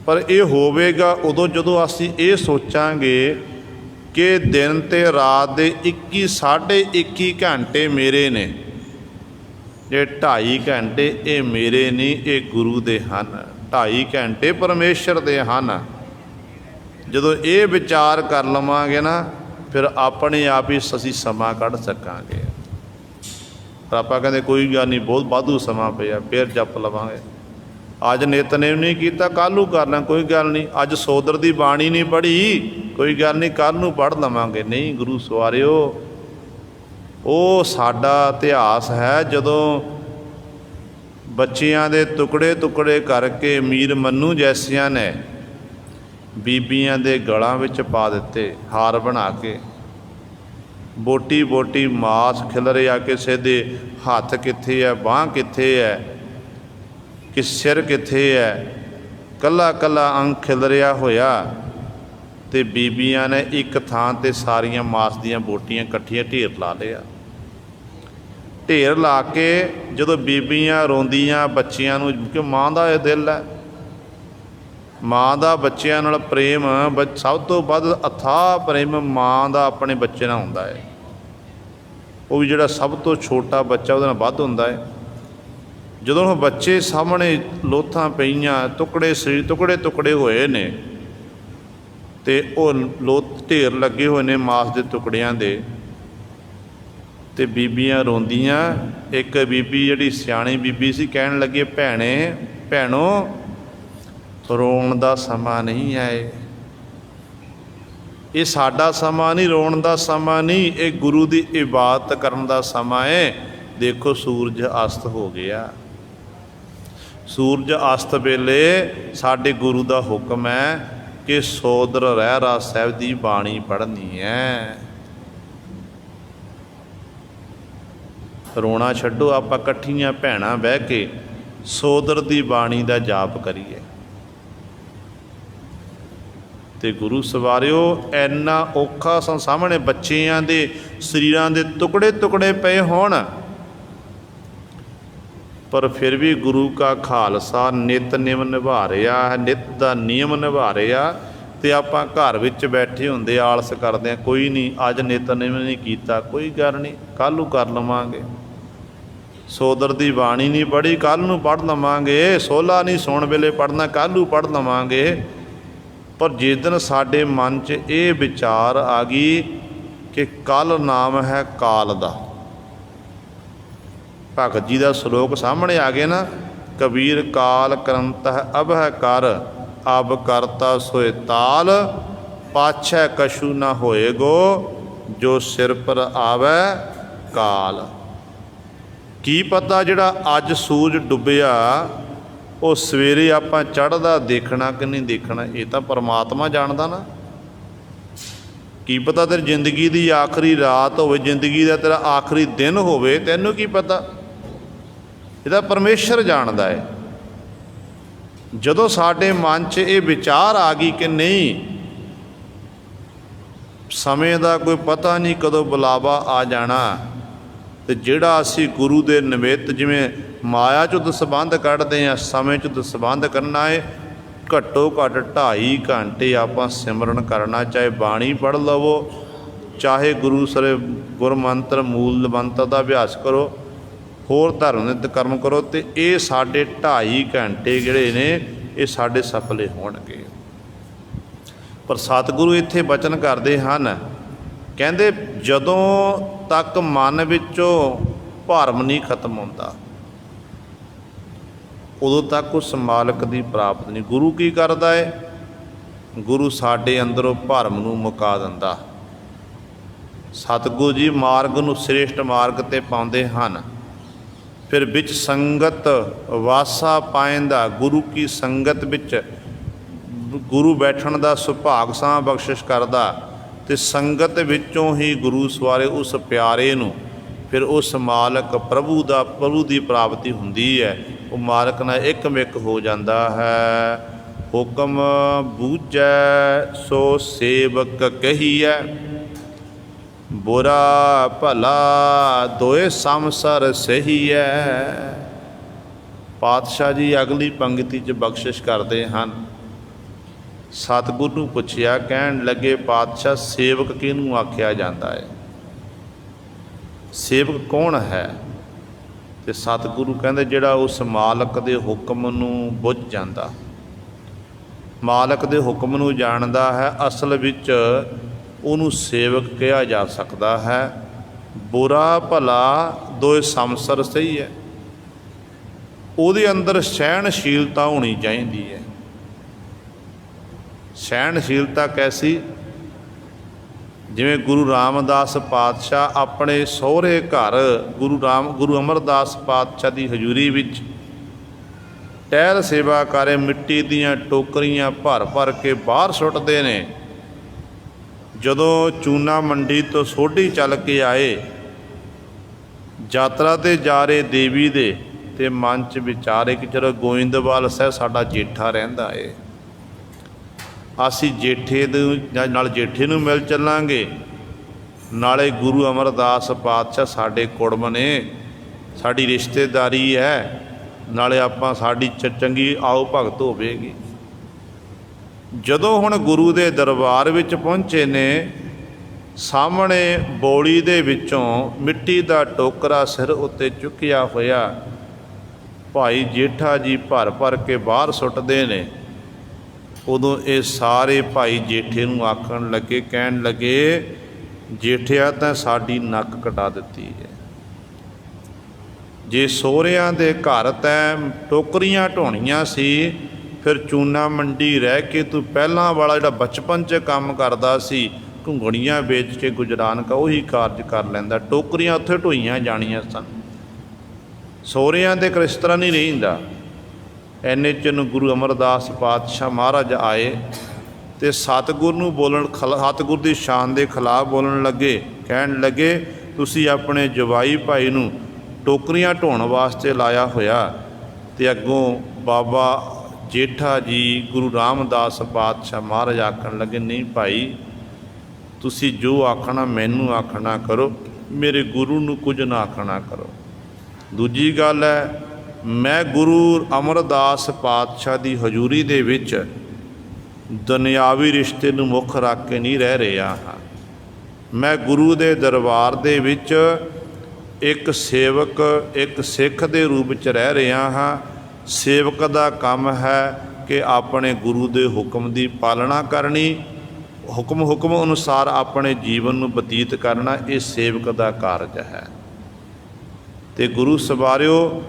ਪਰ ਇਹ ਹੋਵੇਗਾ ਉਦੋਂ ਜਦੋਂ ਅਸੀਂ ਇਹ ਸੋਚਾਂਗੇ ਕਿ ਦਿਨ ਅਤੇ ਰਾਤ ਦੇ 21 ਸਾਢੇ 21 ਘੰਟੇ ਮੇਰੇ ਨੇ, ਜੇ 2.5 ਘੰਟੇ ਇਹ ਮੇਰੇ ਨਹੀਂ, ਇਹ ਗੁਰੂ ਦੇ ਹਨ, 2.5 ਘੰਟੇ ਪਰਮੇਸ਼ਰ ਦੇ ਹਨ। ਜਦੋਂ ਇਹ ਵਿਚਾਰ ਕਰ ਲਵਾਂਗੇ ਨਾ, ਫਿਰ ਆਪਣੇ ਆਪ ਹੀ ਅਸੀਂ ਸਮਾਂ ਕੱਢ ਸਕਾਂਗੇ। ਪਰ ਆਪਾਂ ਕਹਿੰਦੇ ਕੋਈ ਗੱਲ ਨਹੀਂ, ਬਹੁਤ ਵਾਧੂ ਸਮਾਂ ਪਿਆ, ਫਿਰ ਜਪ ਲਵਾਂਗੇ। ਅੱਜ ਨਿਤਨੇਮ ਨਹੀਂ ਕੀਤਾ, ਕੱਲ੍ਹ ਨੂੰ ਕਰ ਲਾਂ, ਕੋਈ ਗੱਲ ਨਹੀਂ। ਅੱਜ ਸੋਦਰ ਦੀ ਬਾਣੀ ਨਹੀਂ ਪੜ੍ਹੀ, ਕੋਈ ਗੱਲ ਨਹੀਂ, ਕੱਲ੍ਹ ਨੂੰ ਪੜ੍ਹ ਲਵਾਂਗੇ। ਨਹੀਂ ਗੁਰੂ ਸਵਾਰਿਓ, ਉਹ ਸਾਡਾ ਇਤਿਹਾਸ ਹੈ ਜਦੋਂ ਬੱਚਿਆਂ ਦੇ ਟੁਕੜੇ ਟੁਕੜੇ ਕਰਕੇ ਮੀਰ ਮੰਨੂ ਜੈਸਿਆਂ ਨੇ ਬੀਬੀਆਂ ਦੇ ਗਲਾਂ ਵਿੱਚ ਪਾ ਦਿੱਤੇ ਹਾਰ ਬਣਾ ਕੇ। ਬੋਟੀ ਬੋਟੀ ਮਾਸ ਖਿਲਰਿਆ, ਕਿਸੇ ਦੇ ਹੱਥ ਕਿੱਥੇ ਹੈ, ਬਾਂਹ ਕਿੱਥੇ ਹੈ, ਕਿ ਸਿਰ ਕਿੱਥੇ ਹੈ, ਕੱਲਾ ਕੱਲਾ ਅੰਗ ਖਿਲਰਿਆ ਹੋਇਆ। ਅਤੇ ਬੀਬੀਆਂ ਨੇ ਇੱਕ ਥਾਂ 'ਤੇ ਸਾਰੀਆਂ ਮਾਸ ਦੀਆਂ ਬੋਟੀਆਂ ਇਕੱਠੀਆਂ ਢੇਰ ਲਾ ਲਿਆ। ਢੇਰ ਲਾ ਕੇ ਜਦੋਂ ਬੀਬੀਆਂ ਰੋਂਦੀਆਂ ਬੱਚਿਆਂ ਨੂੰ, ਕਿ ਮਾਂ ਦਾ ਇਹ ਦਿਲ ਹੈ, ਮਾਂ ਦਾ ਬੱਚਿਆਂ ਨਾਲ ਪ੍ਰੇਮ ਸਭ ਤੋਂ ਵੱਧ ਅਥਾਹ ਪ੍ਰੇਮ ਮਾਂ ਦਾ ਆਪਣੇ ਬੱਚੇ ਨਾਲ ਹੁੰਦਾ ਹੈ। ਉਹ ਵੀ ਜਿਹੜਾ ਸਭ ਤੋਂ ਛੋਟਾ ਬੱਚਾ ਉਹਦੇ ਨਾਲ ਵੱਧ ਹੁੰਦਾ ਹੈ। ਜਦੋਂ ਉਹ ਬੱਚੇ ਸਾਹਮਣੇ ਲੋਥਾਂ ਪਈਆਂ, ਟੁਕੜੇ ਸਰੀਰ ਟੁਕੜੇ ਟੁਕੜੇ ਹੋਏ ਨੇ, ਅਤੇ ਉਹ ਢੇਰ ਲੱਗੇ ਹੋਏ ਨੇ ਮਾਸ ਦੇ ਟੁਕੜਿਆਂ ਦੇ, ਅਤੇ ਬੀਬੀਆਂ ਰੋਂਦੀਆਂ। ਇੱਕ ਬੀਬੀ ਜਿਹੜੀ ਸਿਆਣੀ ਬੀਬੀ ਸੀ, ਕਹਿਣ ਲੱਗੀ, ਭੈਣੋ ਰੋਣ ਦਾ ਸਮਾਂ ਨਹੀਂ ਹੈ, ਇਹ ਸਾਡਾ ਸਮਾਂ ਨਹੀਂ, ਰੋਣ ਦਾ ਸਮਾਂ ਨਹੀਂ, ਇਹ ਗੁਰੂ ਦੀ ਇਬਾਦਤ ਕਰਨ ਦਾ ਸਮਾਂ ਹੈ। ਦੇਖੋ ਸੂਰਜ ਅਸਤ ਹੋ ਗਿਆ, ਸੂਰਜ ਅਸਤ ਵੇਲੇ ਸਾਡੇ ਗੁਰੂ ਦਾ ਹੁਕਮ ਹੈ ਕਿ ਸੋਦਰ ਰਹਿਰਾਸ ਸਾਹਿਬ ਦੀ ਬਾਣੀ ਪੜ੍ਹਨੀ ਹੈ। ਰੋਣਾ ਛੱਡੋ, ਆਪਾਂ ਇਕੱਠੀਆਂ ਭੈਣਾਂ ਬਹਿ ਕੇ ਸੋਦਰ ਦੀ ਬਾਣੀ ਦਾ ਜਾਪ ਕਰੀਏ। ਅਤੇ ਗੁਰੂ ਸਵਾਰਿਓ, ਇੰਨਾ ਔਖਾ ਸਾਹਮਣੇ ਬੱਚਿਆਂ ਦੇ ਸਰੀਰਾਂ ਦੇ ਟੁਕੜੇ ਟੁਕੜੇ ਪਏ ਹੋਣ, ਪਰ ਫਿਰ ਵੀ ਗੁਰੂ ਕਾ ਖਾਲਸਾ ਨਿਤਨੇਮ ਨਿਭਾ ਰਿਹਾ ਹੈ, ਨਿੱਤ ਦਾ ਨਿਯਮ ਨਿਭਾ ਰਿਹਾ। ਅਤੇ ਆਪਾਂ ਘਰ ਵਿੱਚ ਬੈਠੇ ਹੁੰਦੇ ਆਲਸ ਕਰਦੇ ਹਾਂ, ਕੋਈ ਨਹੀਂ ਅੱਜ ਨਿਤਨੇਮ ਨਹੀਂ ਕੀਤਾ, ਕੋਈ ਗੱਲ ਨਹੀਂ, ਕੱਲ੍ਹ ਨੂੰ ਕਰ ਲਵਾਂਗੇ। ਸੋਦਰ ਦੀ ਬਾਣੀ ਨਹੀਂ ਪੜ੍ਹੀ, ਕੱਲ੍ਹ ਨੂੰ ਪੜ੍ਹ ਲਵਾਂਗੇ। ਸੋਲਾ ਨਹੀਂ ਸੌਣ ਵੇਲੇ ਪੜ੍ਹਨਾ, ਕੱਲ੍ਹ ਨੂੰ ਪੜ੍ਹ ਲਵਾਂਗੇ। ਪਰ ਜਿਸ ਦਿਨ ਸਾਡੇ ਮਨ 'ਚ ਇਹ ਵਿਚਾਰ ਆ ਗਈ ਕਿ ਕੱਲ੍ਹ ਨਾਮ ਹੈ ਕਾਲ ਦਾ, ਭਗਤ ਜੀ ਦਾ ਸ਼ਲੋਕ ਸਾਹਮਣੇ ਆ ਗਿਆ ਨਾ, ਕਬੀਰ ਕਾਲ ਕਰੰਤ ਹੈ ਅਬ ਹੈ ਕਰ, ਅਬ ਕਰਤਾ ਸੋਏ ਤਾਲ, ਪਾਛੈ ਕਛੂ ਨਾ ਹੋਏਗੋ, ਜੋ ਸਿਰ ਪਰ ਆਵੈ ਕਾਲ। ਕੀ ਪਤਾ ਜਿਹੜਾ ਅੱਜ ਸੂਰਜ ਡੁੱਬਿਆ ਉਹ ਸਵੇਰੇ ਆਪਾਂ ਚੜ੍ਹਦਾ ਦੇਖਣਾ ਕਿ ਨਹੀਂ ਦੇਖਣਾ, ਇਹ ਤਾਂ ਪਰਮਾਤਮਾ ਜਾਣਦਾ ਨਾ। ਕੀ ਪਤਾ ਤੇਰੀ ਜ਼ਿੰਦਗੀ ਦੀ ਆਖਰੀ ਰਾਤ ਹੋਵੇ, ਜ਼ਿੰਦਗੀ ਦਾ ਤੇਰਾ ਆਖਰੀ ਦਿਨ ਹੋਵੇ, ਤੈਨੂੰ ਕੀ ਪਤਾ, ਇਹਦਾ ਪਰਮੇਸ਼ਰ ਜਾਣਦਾ ਹੈ। ਜਦੋਂ ਸਾਡੇ ਮਨ 'ਚ ਇਹ ਵਿਚਾਰ ਆ ਗਈ ਕਿ ਨਹੀਂ, ਸਮੇਂ ਦਾ ਕੋਈ ਪਤਾ ਨਹੀਂ ਕਦੋਂ ਬੁਲਾਵਾ ਆ ਜਾਣਾ, ਅਤੇ ਜਿਹੜਾ ਅਸੀਂ ਗੁਰੂ ਦੇ ਨਿਮਿੱਤ ਜਿਵੇਂ ਮਾਇਆ 'ਚੋਂ ਦਸਬੰਧ ਕੱਢਦੇ ਹਾਂ, ਸਮੇਂ 'ਚ ਦਸਬੰਧ ਕਰਨਾ ਹੈ। ਘੱਟੋ ਘੱਟ 2.5 ਘੰਟੇ ਆਪਾਂ ਸਿਮਰਨ ਕਰਨਾ, ਚਾਹੇ ਬਾਣੀ ਪੜ੍ਹ ਲਵੋ, ਚਾਹੇ ਗੁਰੂ ਗੁਰਮੰਤਰ ਮੂਲ ਮੰਤਰ ਦਾ ਅਭਿਆਸ ਕਰੋ, ਹੋਰ ਧਾਰਮਿਕ ਕਰਮ ਕਰੋ, ਅਤੇ ਇਹ ਸਾਡੇ 2.5 ਘੰਟੇ ਜਿਹੜੇ ਨੇ ਇਹ ਸਾਡੇ ਸਫਲੇ ਹੋਣਗੇ। ਪਰ ਸਤਿਗੁਰੂ ਇੱਥੇ ਬਚਨ ਕਰਦੇ ਹਨ, ਕਹਿੰਦੇ ਜਦੋਂ ਤੱਕ ਮਨ ਵਿੱਚੋਂ ਭਰਮ ਨਹੀਂ ਖਤਮ ਹੁੰਦਾ, ਉਦੋਂ ਤੱਕ ਉਸ ਮਾਲਕ ਦੀ ਪ੍ਰਾਪਤ ਨਹੀਂ। ਗੁਰੂ ਕੀ ਕਰਦਾ ਹੈ? ਗੁਰੂ ਸਾਡੇ ਅੰਦਰੋਂ ਭਰਮ ਨੂੰ ਮੁਕਾ ਦਿੰਦਾ। ਸਤਿਗੁਰੂ ਜੀ ਮਾਰਗ ਨੂੰ ਸ੍ਰੇਸ਼ਟ ਮਾਰਗ 'ਤੇ ਪਾਉਂਦੇ ਹਨ। ਫਿਰ ਵਿੱਚ ਸੰਗਤ ਵਾਸਾ ਪਾਇੰਦਾ, ਗੁਰੂ ਕੀ ਸੰਗਤ ਵਿੱਚ ਗੁਰੂ ਬੈਠਣ ਦਾ ਸੁਭਾਗ ਸਾਂ ਬਖਸ਼ਿਸ਼ ਕਰਦਾ, ਅਤੇ ਸੰਗਤ ਵਿੱਚੋਂ ਹੀ ਗੁਰੂ ਸਵਾਰੇ ਉਸ ਪਿਆਰੇ ਨੂੰ ਫਿਰ ਉਸ ਮਾਲਕ ਪ੍ਰਭੂ ਦੀ ਪ੍ਰਾਪਤੀ ਹੁੰਦੀ ਹੈ। ਉਹ ਮਾਲਕ ਨਾਲ ਇੱਕਮਿਕ ਹੋ ਜਾਂਦਾ ਹੈ। ਹੁਕਮ ਬੂਝੈ ਸੋ ਸੇਵਕ ਕਹੀਐ, ਬੁਰਾ ਭਲਾ ਦੋਏ ਸਮਸਰ ਸਹੀ ਹੈ। ਪਾਤਸ਼ਾਹ ਜੀ ਅਗਲੀ ਪੰਕਤੀ 'ਚ ਬਖਸ਼ਿਸ਼ ਕਰਦੇ ਹਨ। ਸਤਿਗੁਰੂ ਨੂੰ ਪੁੱਛਿਆ, ਕਹਿਣ ਲੱਗੇ, ਪਾਤਸ਼ਾਹ ਸੇਵਕ ਕਿਹਨੂੰ ਆਖਿਆ ਜਾਂਦਾ ਹੈ? ਸੇਵਕ ਕੌਣ ਹੈ? ਅਤੇ ਸਤਿਗੁਰੂ ਕਹਿੰਦੇ, ਜਿਹੜਾ ਉਸ ਮਾਲਕ ਦੇ ਹੁਕਮ ਨੂੰ ਬੁੱਝ ਜਾਂਦਾ, ਮਾਲਕ ਦੇ ਹੁਕਮ ਨੂੰ ਜਾਣਦਾ ਹੈ, ਅਸਲ ਵਿੱਚ ਉਹਨੂੰ ਸੇਵਕ ਕਿਹਾ ਜਾ ਸਕਦਾ ਹੈ। ਬੁਰਾ ਭਲਾ ਦੋਏ ਸਮਸਰ ਸਹੀ ਹੈ। ਉਹਦੇ ਅੰਦਰ ਸਹਿਣਸ਼ੀਲਤਾ ਹੋਣੀ ਚਾਹੀਦੀ ਹੈ। ਸਹਿਣਸ਼ੀਲਤਾ ਕੈਸੀ? ਜਿਵੇਂ ਗੁਰੂ ਰਾਮਦਾਸ ਪਾਤਸ਼ਾਹ ਆਪਣੇ ਸਹੁਰੇ ਘਰ ਗੁਰੂ ਅਮਰਦਾਸ ਪਾਤਸ਼ਾਹ ਦੀ ਹਜ਼ੂਰੀ ਵਿੱਚ ਟਹਿਲ ਸੇਵਾ ਕਰੇ, ਮਿੱਟੀ ਦੀਆਂ ਟੋਕਰੀਆਂ ਭਰ ਭਰ ਕੇ ਬਾਹਰ ਸੁੱਟਦੇ ਨੇ। ਜਦੋਂ ਚੂਨਾ ਮੰਡੀ ਤੋਂ ਸੋਢੀ ਚੱਲ ਕੇ ਆਏ, ਯਾਤਰਾ 'ਤੇ ਜਾ ਰਹੇ ਦੇਵੀ ਦੇ, ਅਤੇ ਮਨ 'ਚ ਵਿਚਾਰੇ ਕਿ ਚਲੋ ਗੋਇੰਦਵਾਲ ਸਾਹਿਬ ਸਾਡਾ ਜੇਠਾ ਰਹਿੰਦਾ ਏ, ਅਸੀਂ ਜੇਠੇ ਨਾਲ ਜੇਠੇ ਨੂੰ ਮਿਲ ਚੱਲਾਂਗੇ, ਨਾਲੇ ਗੁਰੂ ਅਮਰਦਾਸ ਪਾਤਸ਼ਾਹ ਸਾਡੇ ਕੁੜਮ ਨੇ, ਸਾਡੀ ਰਿਸ਼ਤੇਦਾਰੀ ਹੈ, ਨਾਲੇ ਆਪਾਂ ਸਾਡੀ ਚੰਗੀ ਆਓ ਭਗਤ ਹੋਵੇਗੀ। ਜਦੋਂ ਹੁਣ ਗੁਰੂ ਦੇ ਦਰਬਾਰ ਵਿੱਚ ਪਹੁੰਚੇ ਨੇ, ਸਾਹਮਣੇ ਬੋਲੀ ਦੇ ਵਿੱਚੋਂ ਮਿੱਟੀ ਦਾ ਟੋਕਰਾ ਸਿਰ ਉੱਤੇ ਚੁੱਕਿਆ ਹੋਇਆ ਭਾਈ ਜੇਠਾ ਜੀ ਭਰ ਭਰ ਕੇ ਬਾਹਰ ਸੁੱਟਦੇ ਨੇ। ਉਦੋਂ ਇਹ ਸਾਰੇ ਭਾਈ ਜੇਠੇ ਨੂੰ ਆਖਣ ਲੱਗੇ, ਕਹਿਣ ਲੱਗੇ, ਜੇਠਿਆ ਤਾਂ ਸਾਡੀ ਨੱਕ ਕਟਾ ਦਿੱਤੀ ਹੈ। ਜੇ ਸਹੁਰਿਆਂ ਦੇ ਘਰ ਤੈਂ ਟੋਕਰੀਆਂ ਢੋਣੀਆਂ ਸੀ, ਫਿਰ ਚੂਨਾ ਮੰਡੀ ਰਹਿ ਕੇ ਤੂੰ ਪਹਿਲਾਂ ਵਾਲਾ ਜਿਹੜਾ ਬਚਪਨ 'ਚ ਕੰਮ ਕਰਦਾ ਸੀ, ਘੁੰਗਣੀਆਂ ਵੇਚ ਕੇ ਗੁਜਰਾਨ ਉਹੀ ਕਾਰਜ ਕਰ ਲੈਂਦਾ। ਟੋਕਰੀਆਂ ਉੱਥੇ ਢੋਈਆਂ ਜਾਣੀਆਂ ਸਨ। ਸਹੁਰਿਆਂ ਦੇ ਇਸ ਤਰ੍ਹਾਂ ਨਹੀਂ ਰਹਿੰਦਾ। ਐਨੇ 'ਚ ਨੂੰ ਗੁਰੂ ਅਮਰਦਾਸ ਪਾਤਸ਼ਾਹ ਮਹਾਰਾਜ ਆਏ ਅਤੇ ਸਤਿਗੁਰ ਨੂੰ ਸਤਿਗੁਰ ਦੀ ਸ਼ਾਨ ਦੇ ਖਿਲਾਫ ਬੋਲਣ ਲੱਗੇ। ਕਹਿਣ ਲੱਗੇ, ਤੁਸੀਂ ਆਪਣੇ ਜਵਾਈ ਭਾਈ ਨੂੰ ਟੋਕਰੀਆਂ ਢੋਣ ਵਾਸਤੇ ਲਾਇਆ ਹੋਇਆ, ਅਤੇ ਅੱਗੋਂ ਬਾਬਾ ਜੇਠਾ ਜੀ ਗੁਰੂ ਰਾਮਦਾਸ ਪਾਤਸ਼ਾਹ ਮਹਾਰਾਜ ਆਖਣ ਲੱਗੇ, ਨਹੀਂ ਭਾਈ, ਤੁਸੀਂ ਜੋ ਆਖਣਾ ਮੈਨੂੰ ਆਖਣਾ ਕਰੋ, ਮੇਰੇ ਗੁਰੂ ਨੂੰ ਕੁਝ ਨਾ ਆਖਣਾ ਕਰੋ। ਦੂਜੀ ਗੱਲ ਹੈ, ਮੈਂ ਗੁਰੂ ਅਮਰਦਾਸ ਪਾਤਸ਼ਾਹ ਦੀ ਹਜ਼ੂਰੀ ਦੇ ਵਿੱਚ ਦੁਨਿਆਵੀ ਰਿਸ਼ਤੇ ਨੂੰ ਮੁੱਖ ਰੱਖ ਕੇ ਨਹੀਂ ਰਹਿ ਰਿਹਾ ਹਾਂ। ਮੈਂ ਗੁਰੂ ਦੇ ਦਰਬਾਰ ਦੇ ਵਿੱਚ ਇੱਕ ਸੇਵਕ, ਇੱਕ ਸਿੱਖ ਦੇ ਰੂਪ ਵਿੱਚ ਰਹਿ ਰਿਹਾ ਹਾਂ। ਸੇਵਕ ਦਾ ਕੰਮ ਹੈ ਕਿ ਆਪਣੇ ਗੁਰੂ ਦੇ ਹੁਕਮ ਦੀ ਪਾਲਣਾ ਕਰਨੀ, ਹੁਕਮ ਅਨੁਸਾਰ ਆਪਣੇ ਜੀਵਨ ਨੂੰ ਬਤੀਤ ਕਰਨਾ, ਇਹ ਸੇਵਕ ਦਾ ਕਾਰਜ ਹੈ। ਅਤੇ ਗੁਰੂ ਸਵਾਰਿਓ,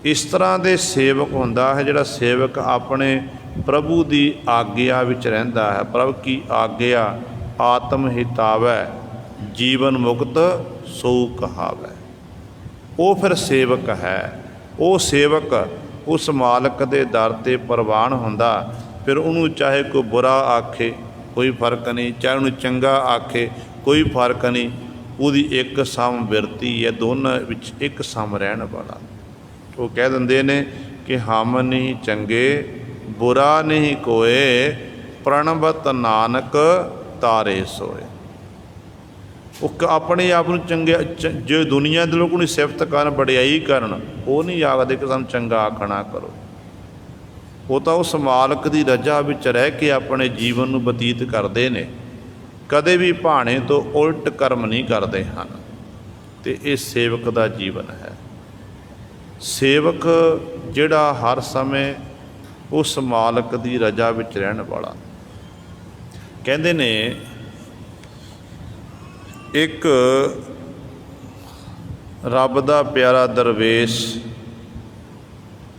ਇਸ ਤਰ੍ਹਾਂ ਦੇ ਸੇਵਕ ਹੁੰਦਾ ਹੈ ਜਿਹੜਾ ਸੇਵਕ ਆਪਣੇ ਪ੍ਰਭੂ ਦੀ ਆਗਿਆ ਵਿੱਚ ਰਹਿੰਦਾ ਹੈ। ਪ੍ਰਭੂ ਕੀ ਆਗਿਆ ਆਤਮ ਹਿਤਾਵੈ, ਜੀਵਨ ਮੁਕਤ ਸੋ ਕਹਾਵੈ। ਉਹ ਫਿਰ ਸੇਵਕ ਹੈ। ਉਹ ਸੇਵਕ ਉਸ ਮਾਲਕ ਦੇ ਦਰ 'ਤੇ ਪ੍ਰਵਾਨ ਹੁੰਦਾ। ਫਿਰ ਉਹਨੂੰ ਚਾਹੇ ਕੋਈ ਬੁਰਾ ਆਖੇ ਕੋਈ ਫਰਕ ਨਹੀਂ, ਚਾਹੇ ਉਹਨੂੰ ਚੰਗਾ ਆਖੇ ਕੋਈ ਫਰਕ ਨਹੀਂ। ਉਹਦੀ ਇੱਕ ਸਮ ਬਿਰਤੀ ਹੈ, ਦੋਨਾਂ ਵਿੱਚ ਇੱਕ ਸਮ ਰਹਿਣ ਵਾਲਾ। ਉਹ ਕਹਿ ਦਿੰਦੇ ਨੇ ਕਿ ਹਮ ਨਹੀਂ ਚੰਗੇ ਬੁਰਾ ਨਹੀਂ ਕੋਏ, ਪ੍ਰਣਵਤ ਨਾਨਕ ਤਾਰੇ ਸੋਏ। ਉਹ ਆਪਣੇ ਆਪ ਨੂੰ ਚੰਗੇ, ਜੇ ਦੁਨੀਆ ਦੇ ਲੋਕ ਉਹਨੂੰ ਸਿਫਤ ਕਰਨ, ਵਡਿਆਈ ਕਰਨ, ਉਹ ਨਹੀਂ ਆਖਦੇ ਕਿ ਸਾਨੂੰ ਚੰਗਾ ਆਖਣਾ ਕਰੋ। ਉਹ ਤਾਂ ਉਸ ਮਾਲਕ ਦੀ ਰਜ਼ਾ ਵਿੱਚ ਰਹਿ ਕੇ ਆਪਣੇ ਜੀਵਨ ਨੂੰ ਬਤੀਤ ਕਰਦੇ ਨੇ, ਕਦੇ ਵੀ ਭਾਣੇ ਤੋਂ ਉਲਟ ਕਰਮ ਨਹੀਂ ਕਰਦੇ ਹਨ। ਅਤੇ ਇਹ ਸੇਵਕ ਦਾ ਜੀਵਨ ਹੈ। ਸੇਵਕ ਜਿਹੜਾ ਹਰ ਸਮੇਂ ਉਸ ਮਾਲਕ ਦੀ ਰਜ਼ਾ ਵਿੱਚ ਰਹਿਣ ਵਾਲਾ। ਕਹਿੰਦੇ ਨੇ ਇੱਕ ਰੱਬ ਦਾ ਪਿਆਰਾ ਦਰਵੇਸ਼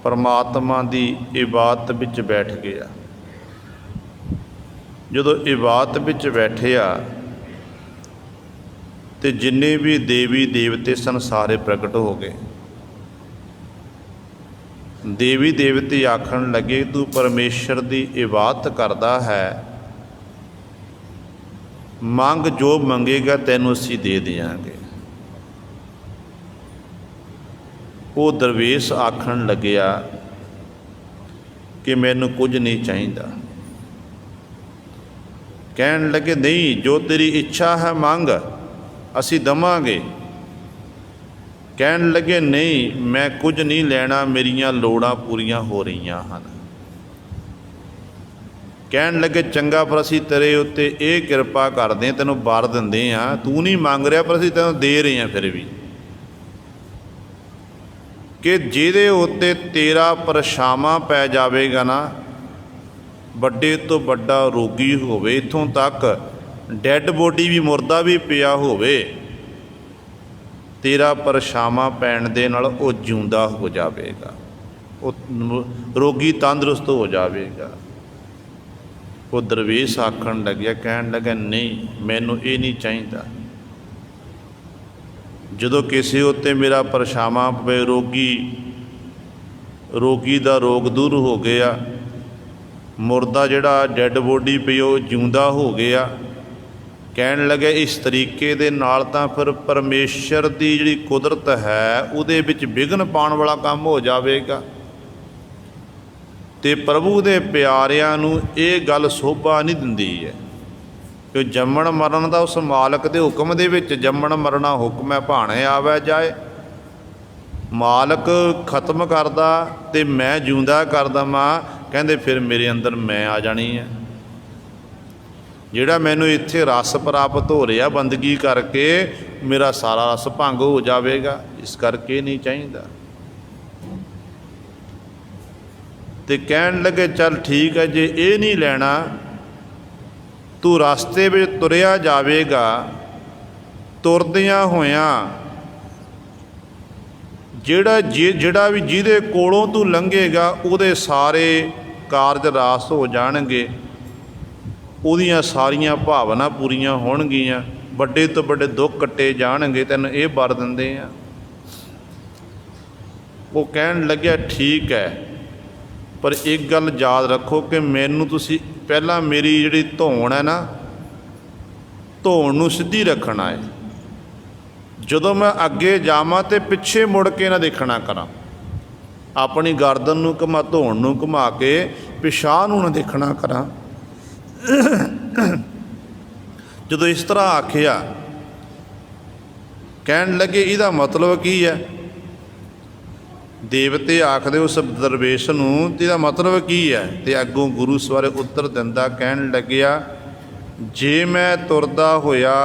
ਪਰਮਾਤਮਾ ਦੀ ਇਬਾਦਤ ਵਿੱਚ ਬੈਠ ਗਿਆ। ਜਦੋਂ ਇਬਾਦਤ ਵਿੱਚ ਬੈਠਿਆ ਤੇ ਜਿੰਨੇ ਵੀ ਦੇਵੀ ਦੇਵਤੇ ਸਨ ਸਾਰੇ ਪ੍ਰਗਟ ਹੋ ਗਏ। ਦੇਵੀ ਦੇਵਤੇ ਆਖਣ ਲੱਗੇ, ਤੂੰ ਪਰਮੇਸ਼ਰ ਦੀ ਇਬਾਦਤ ਕਰਦਾ ਹੈ, ਮੰਗ ਜੋ ਮੰਗੇਗਾ ਤੈਨੂੰ ਅਸੀਂ ਦੇ ਦਿਆਂਗੇ। ਉਹ ਦਰਵੇਸ਼ ਆਖਣ ਲੱਗਿਆ ਕਿ ਮੈਨੂੰ ਕੁਝ ਨਹੀਂ ਚਾਹੀਦਾ। ਕਹਿਣ ਲੱਗੇ, ਨਹੀਂ, ਜੋ ਤੇਰੀ ਇੱਛਾ ਹੈ ਮੰਗ, ਅਸੀਂ ਦੇਵਾਂਗੇ। ਕਹਿਣ ਲੱਗੇ, ਨਹੀਂ, ਮੈਂ ਕੁਝ ਨਹੀਂ ਲੈਣਾ, ਮੇਰੀਆਂ ਲੋੜਾਂ ਪੂਰੀਆਂ ਹੋ ਰਹੀਆਂ ਹਨ। ਕਹਿਣ ਲੱਗੇ, ਚੰਗਾ, ਪਰ ਅਸੀਂ ਤੇਰੇ ਉੱਤੇ ਇਹ ਕਿਰਪਾ ਕਰਦੇ ਹਾਂ, ਤੈਨੂੰ ਵਰ ਦਿੰਦੇ ਹਾਂ, ਤੂੰ ਨਹੀਂ ਮੰਗ ਰਿਹਾ ਪਰ ਅਸੀਂ ਤੈਨੂੰ ਦੇ ਰਹੇ ਹਾਂ ਫਿਰ ਵੀ, ਕਿ ਜਿਹਦੇ ਉੱਤੇ ਤੇਰਾ ਪਰਛਾਵਾਂ ਪੈ ਜਾਵੇਗਾ ਨਾ, ਵੱਡੇ ਤੋਂ ਵੱਡਾ ਰੋਗੀ ਹੋਵੇ, ਇੱਥੋਂ ਤੱਕ ਡੈੱਡ ਬੋਡੀ ਵੀ, ਮੁਰਦਾ ਵੀ ਪਿਆ ਹੋਵੇ, ਤੇਰਾ ਪਰਛਾਵਾਂ ਪੈਣ ਦੇ ਨਾਲ ਉਹ ਜਿਉਂਦਾ ਹੋ ਜਾਵੇਗਾ, ਉਹ ਰੋਗੀ ਤੰਦਰੁਸਤ ਹੋ ਜਾਵੇਗਾ। ਉਹ ਦਰਵੇਸ਼ ਆਖਣ ਲੱਗਿਆ, ਕਹਿਣ ਲੱਗਾ, ਨਹੀਂ, ਮੈਨੂੰ ਇਹ ਨਹੀਂ ਚਾਹੀਦਾ। ਜਦੋਂ ਕਿਸੇ ਉੱਤੇ ਮੇਰਾ ਪਰਛਾਵਾਂ ਪਵੇ, ਰੋਗੀ ਦਾ ਰੋਗ ਦੂਰ ਹੋ ਗਿਆ, ਮੁਰਦਾ ਜਿਹੜਾ ਡੈੱਡ ਬੋਡੀ ਪਈ ਉਹ ਜਿਉਂਦਾ ਹੋ ਗਿਆ। ਕਹਿਣ ਲੱਗੇ, ਇਸ ਤਰੀਕੇ ਦੇ ਨਾਲ ਤਾਂ ਫਿਰ ਪਰਮੇਸ਼ਰ ਦੀ ਜਿਹੜੀ ਕੁਦਰਤ ਹੈ ਉਹਦੇ ਵਿੱਚ ਵਿਘਨ ਪਾਉਣ ਵਾਲਾ ਕੰਮ ਹੋ ਜਾਵੇਗਾ, ਅਤੇ ਪ੍ਰਭੂ ਦੇ ਪਿਆਰਿਆਂ ਨੂੰ ਇਹ ਗੱਲ ਸ਼ੋਭਾ ਨਹੀਂ ਦਿੰਦੀ ਹੈ ਕਿ ਜੰਮਣ ਮਰਨ ਦਾ ਉਸ ਮਾਲਕ ਦੇ ਹੁਕਮ ਦੇ ਵਿੱਚ, ਜੰਮਣ ਮਰਨਾ ਹੁਕਮ ਹੈ, ਭਾਣੇ ਆਵੈ ਜਾਏ। ਮਾਲਕ ਖਤਮ ਕਰਦਾ ਅਤੇ ਮੈਂ ਜਿਉਂਦਾ ਕਰ ਦੇਵਾਂ, ਕਹਿੰਦੇ ਫਿਰ ਮੇਰੇ ਅੰਦਰ ਮੈਂ ਆ ਜਾਣੀ ਹੈ। ਜਿਹੜਾ ਮੈਨੂੰ ਇੱਥੇ ਰਸ ਪ੍ਰਾਪਤ ਹੋ ਰਿਹਾ ਬੰਦਗੀ ਕਰਕੇ, ਮੇਰਾ ਸਾਰਾ ਰਸ ਭੰਗ ਹੋ ਜਾਵੇਗਾ, ਇਸ ਕਰਕੇ ਨਹੀਂ ਚਾਹੀਦਾ। ਅਤੇ ਕਹਿਣ ਲੱਗੇ, ਚੱਲ ਠੀਕ ਹੈ, ਜੇ ਇਹ ਨਹੀਂ ਲੈਣਾ, ਤੂੰ ਰਸਤੇ ਵਿੱਚ ਤੁਰਿਆ ਜਾਵੇਗਾ, ਤੁਰਦਿਆਂ ਹੋਇਆਂ ਜਿਹੜਾ ਵੀ ਜਿਹਦੇ ਕੋਲੋਂ ਤੂੰ ਲੰਘੇਗਾ ਉਹਦੇ ਸਾਰੇ ਕਾਰਜ ਰਾਸ ਹੋ ਜਾਣਗੇ, ਉਹਦੀਆਂ ਸਾਰੀਆਂ ਭਾਵਨਾ ਪੂਰੀਆਂ ਹੋਣਗੀਆਂ, ਵੱਡੇ ਤੋਂ ਵੱਡੇ ਦੁੱਖ ਕੱਟੇ ਜਾਣਗੇ, ਤੈਨੂੰ ਇਹ ਵਰ ਦਿੰਦੇ ਆ। ਉਹ ਕਹਿਣ ਲੱਗਿਆ, ਠੀਕ ਹੈ, ਪਰ ਇੱਕ ਗੱਲ ਯਾਦ ਰੱਖੋ ਕਿ ਮੈਨੂੰ ਤੁਸੀਂ ਪਹਿਲਾਂ ਮੇਰੀ ਜਿਹੜੀ ਧੌਣ ਹੈ ਨਾ, ਧੌਣ ਨੂੰ ਸਿੱਧੀ ਰੱਖਣਾ ਹੈ। ਜਦੋਂ ਮੈਂ ਅੱਗੇ ਜਾਵਾਂ ਤਾਂ ਪਿੱਛੇ ਮੁੜ ਕੇ ਨਾ ਦੇਖਣਾ ਕਰਾਂ, ਆਪਣੀ ਗਰਦਨ ਨੂੰ ਘੁਮਾ, ਧੌਣ ਨੂੰ ਘੁਮਾ ਕੇ ਪਿਛਾਂਹ ਨੂੰ ਨਾ ਦੇਖਣਾ ਕਰਾਂ। ਜਦੋਂ ਇਸ ਤਰ੍ਹਾਂ ਆਖਿਆ, ਕਹਿਣ ਲੱਗੇ, ਇਹਦਾ ਮਤਲਬ ਕੀ ਹੈ? ਦੇਵਤੇ ਆਖਦੇ ਉਸ ਦਰਵੇਸ਼ ਨੂੰ, ਇਹਦਾ ਮਤਲਬ ਕੀ ਹੈ? ਅਤੇ ਅੱਗੋਂ ਗੁਰੂ ਸਵਾਰੇ ਉੱਤਰ ਦਿੰਦਾ, ਕਹਿਣ ਲੱਗਿਆ, ਜੇ ਮੈਂ ਤੁਰਦਾ ਹੋਇਆ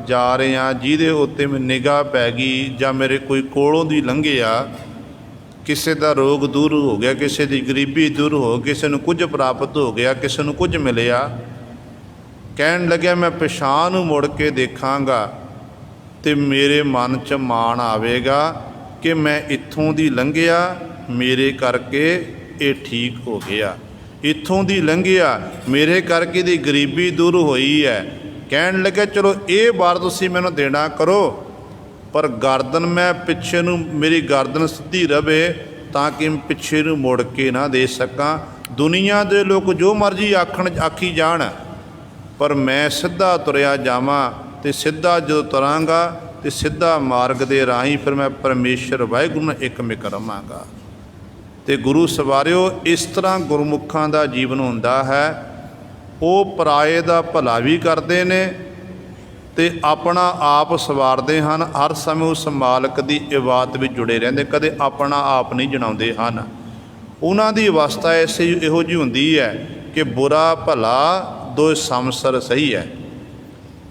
ਜਾ ਰਿਹਾ, ਜਿਹਦੇ ਉੱਤੇ ਮੈਂ ਨਿਗਾਹ ਪੈ ਗਈ, ਜਾਂ ਮੇਰੇ ਕੋਈ ਕੋਲੋਂ ਦੀ ਲੰਘਿਆ, ਕਿਸੇ ਦਾ ਰੋਗ ਦੂਰ ਹੋ ਗਿਆ, ਕਿਸੇ ਦੀ ਗਰੀਬੀ ਦੂਰ ਹੋ ਗਈ, ਕਿਸੇ ਨੂੰ ਕੁਝ ਪ੍ਰਾਪਤ ਹੋ ਗਿਆ, ਕਿਸੇ ਨੂੰ ਕੁਝ ਮਿਲਿਆ, ਕਹਿਣ ਲੱਗਿਆ, ਮੈਂ ਪਿਛਾਂਹ ਨੂੰ ਮੁੜ ਕੇ ਦੇਖਾਂਗਾ ਅਤੇ ਮੇਰੇ ਮਨ 'ਚ ਮਾਣ ਆਵੇਗਾ ਕਿ ਮੈਂ ਇੱਥੋਂ ਦੀ ਲੰਘਿਆ, ਮੇਰੇ ਕਰਕੇ ਇਹ ਠੀਕ ਹੋ ਗਿਆ, ਇੱਥੋਂ ਦੀ ਲੰਘਿਆ, ਮੇਰੇ ਕਰਕੇ ਦੀ ਗਰੀਬੀ ਦੂਰ ਹੋਈ ਹੈ। ਕਹਿਣ ਲੱਗਾ, ਚਲੋ ਇਹ ਵਾਰ ਤੁਸੀਂ ਮੈਨੂੰ ਦੇਣਾ ਕਰੋ, ਪਰ ਗਰਦਨ ਮੈਂ ਪਿੱਛੇ ਨੂੰ, ਮੇਰੀ ਗਰਦਨ ਸਿੱਧੀ ਰਵੇ ਤਾਂ ਕਿ ਮੈਂ ਪਿੱਛੇ ਨੂੰ ਮੁੜ ਕੇ ਨਾ ਦੇ ਸਕਾਂ। ਦੁਨੀਆ ਦੇ ਲੋਕ ਜੋ ਮਰਜ਼ੀ ਆਖੀ ਜਾਣ, ਪਰ ਮੈਂ ਸਿੱਧਾ ਤੁਰਿਆ ਜਾਵਾਂ, ਅਤੇ ਸਿੱਧਾ ਜਦੋਂ ਤੁਰਾਂਗਾ ਅਤੇ ਸਿੱਧਾ ਮਾਰਗ ਦੇ ਰਾਹੀਂ ਫਿਰ ਮੈਂ ਪਰਮੇਸ਼ਰ ਵਾਹਿਗੁਰੂ ਨਾਲ ਇੱਕ ਮਿਕ ਰਵਾਂਗਾ। ਅਤੇ ਗੁਰੂ ਸਵਾਰਿਓ, ਇਸ ਤਰ੍ਹਾਂ ਗੁਰਮੁਖਾਂ ਦਾ ਜੀਵਨ ਹੁੰਦਾ ਹੈ। ਉਹ ਪਰਾਏ ਦਾ ਭਲਾ ਵੀ ਕਰਦੇ ਨੇ ਅਤੇ ਆਪਣਾ ਆਪ ਸਵਾਰਦੇ ਹਨ, ਹਰ ਸਮੇਂ ਉਸ ਮਾਲਕ ਦੀ ਇਬਾਦਤ ਵਿੱਚ ਜੁੜੇ ਰਹਿੰਦੇ, ਕਦੇ ਆਪਣਾ ਆਪ ਨਹੀਂ ਜਣਾਉਂਦੇ ਹਨ। ਉਹਨਾਂ ਦੀ ਅਵਸਥਾ ਇਹੋ ਜਿਹੀ ਹੁੰਦੀ ਹੈ ਕਿ ਬੁਰਾ ਭਲਾ ਦੋਏ ਸਮਸਰ ਸਹੀ ਹੈ।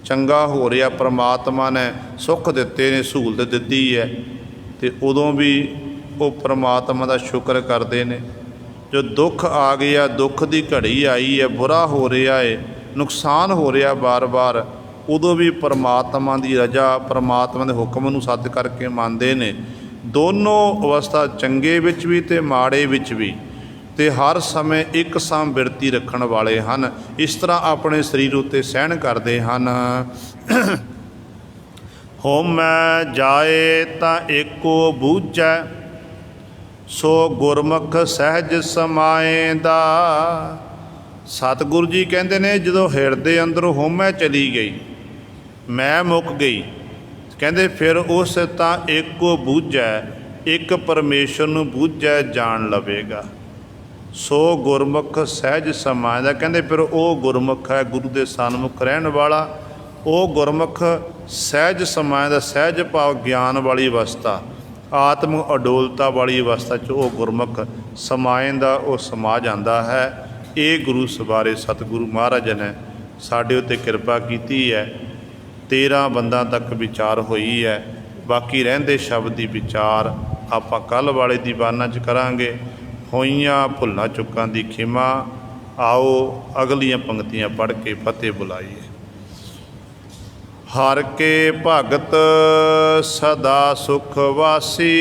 ਚੰਗਾ ਹੋ ਰਿਹਾ, ਪਰਮਾਤਮਾ ਨੇ ਸੁੱਖ ਦਿੱਤੇ ਨੇ, ਸਹੂਲਤ ਦਿੱਤੀ ਹੈ, ਅਤੇ ਉਦੋਂ ਵੀ ਉਹ ਪਰਮਾਤਮਾ ਦਾ ਸ਼ੁਕਰ ਕਰਦੇ ਨੇ। ਜੋ ਦੁੱਖ ਆ ਗਿਆ, ਦੁੱਖ ਦੀ ਘੜੀ ਆਈ ਹੈ, ਬੁਰਾ ਹੋ ਰਿਹਾ ਹੈ, ਨੁਕਸਾਨ ਹੋ ਰਿਹਾ ਵਾਰ-ਵਾਰ, ਉਦੋਂ ਵੀ ਪਰਮਾਤਮਾ ਦੀ ਰਜ਼ਾ, ਪਰਮਾਤਮਾ ਦੇ ਹੁਕਮ ਨੂੰ ਸੱਚ ਕਰਕੇ ਮੰਨਦੇ ਨੇ। ਦੋਨੋਂ ਅਵਸਥਾ ਚੰਗੇ ਵਿੱਚ ਵੀ ਅਤੇ ਮਾੜੇ ਵਿੱਚ ਵੀ, ਅਤੇ ਹਰ ਸਮੇਂ ਇੱਕ ਸਾਮ ਬਿਰਤੀ ਰੱਖਣ ਵਾਲੇ ਹਨ। ਇਸ ਤਰ੍ਹਾਂ ਆਪਣੇ ਸਰੀਰ ਉੱਤੇ ਸਹਿਣ ਕਰਦੇ ਹਨ। ਹੋਮੈ ਜਾਏ ਤਾਂ ਏਕੋ ਬੂਝੈ, ਸੋ ਗੁਰਮੁਖ ਸਹਿਜ ਸਮਾਏਂਦਾ। ਸਤਿਗੁਰੂ ਜੀ ਕਹਿੰਦੇ ਨੇ ਜਦੋਂ ਹਿਰਦੇ ਅੰਦਰੋਂ ਹੋਮੈ ਚਲੀ ਗਈ, ਮੈਂ ਮੁੱਕ ਗਈ, ਕਹਿੰਦੇ ਫਿਰ ਉਸ ਤਾਂ ਏਕੋ ਬੂਝੈ, ਇੱਕ ਪਰਮੇਸ਼ਰ ਨੂੰ ਬੂਝੈ ਜਾਣ ਲਵੇਗਾ। ਸੋ ਗੁਰਮੁਖ ਸਹਿਜ ਸਮਾਏਂਦਾ, ਕਹਿੰਦੇ ਫਿਰ ਉਹ ਗੁਰਮੁਖ ਹੈ, ਗੁਰੂ ਦੇ ਸਨਮੁਖ ਰਹਿਣ ਵਾਲਾ, ਉਹ ਗੁਰਮੁਖ ਸਹਿਜ ਸਮਾਏਂਦਾ। ਸਹਿਜ ਭਾਵ ਗਿਆਨ ਵਾਲੀ ਅਵਸਥਾ, ਆਤਮਿਕ ਅਡੋਲਤਾ ਵਾਲੀ ਅਵਸਥਾ 'ਚ ਉਹ ਗੁਰਮੁਖ ਸਮਾਏਂਦਾ, ਉਹ ਸਮਾ ਜਾਂਦਾ ਹੈ। ਇਹ ਗੁਰੂ ਸਵਾਰੇ ਸਤਿਗੁਰੂ ਮਹਾਰਾਜ ਨੇ ਸਾਡੇ ਉੱਤੇ ਕਿਰਪਾ ਕੀਤੀ ਹੈ। 13 ਬੰਦਾਂ ਤੱਕ ਵਿਚਾਰ ਹੋਈ ਹੈ। ਬਾਕੀ ਰਹਿੰਦੇ ਸ਼ਬਦ ਦੀ ਵਿਚਾਰ ਆਪਾਂ ਕੱਲ੍ਹ ਵਾਲੇ ਦੀਵਾਨਾਂ 'ਚ ਕਰਾਂਗੇ। ਹੋਈਆਂ ਭੁੱਲਾਂ ਚੁੱਕਾਂ ਦੀ ਖਿਮਾ। ਆਓ ਅਗਲੀਆਂ ਪੰਕਤੀਆਂ ਪੜ੍ਹ ਕੇ ਫਤਿਹ ਬੁਲਾਈਏ। ਹਰਿ ਕੇ ਭਗਤ ਸਦਾ ਸੁਖ ਵਾਸੀ।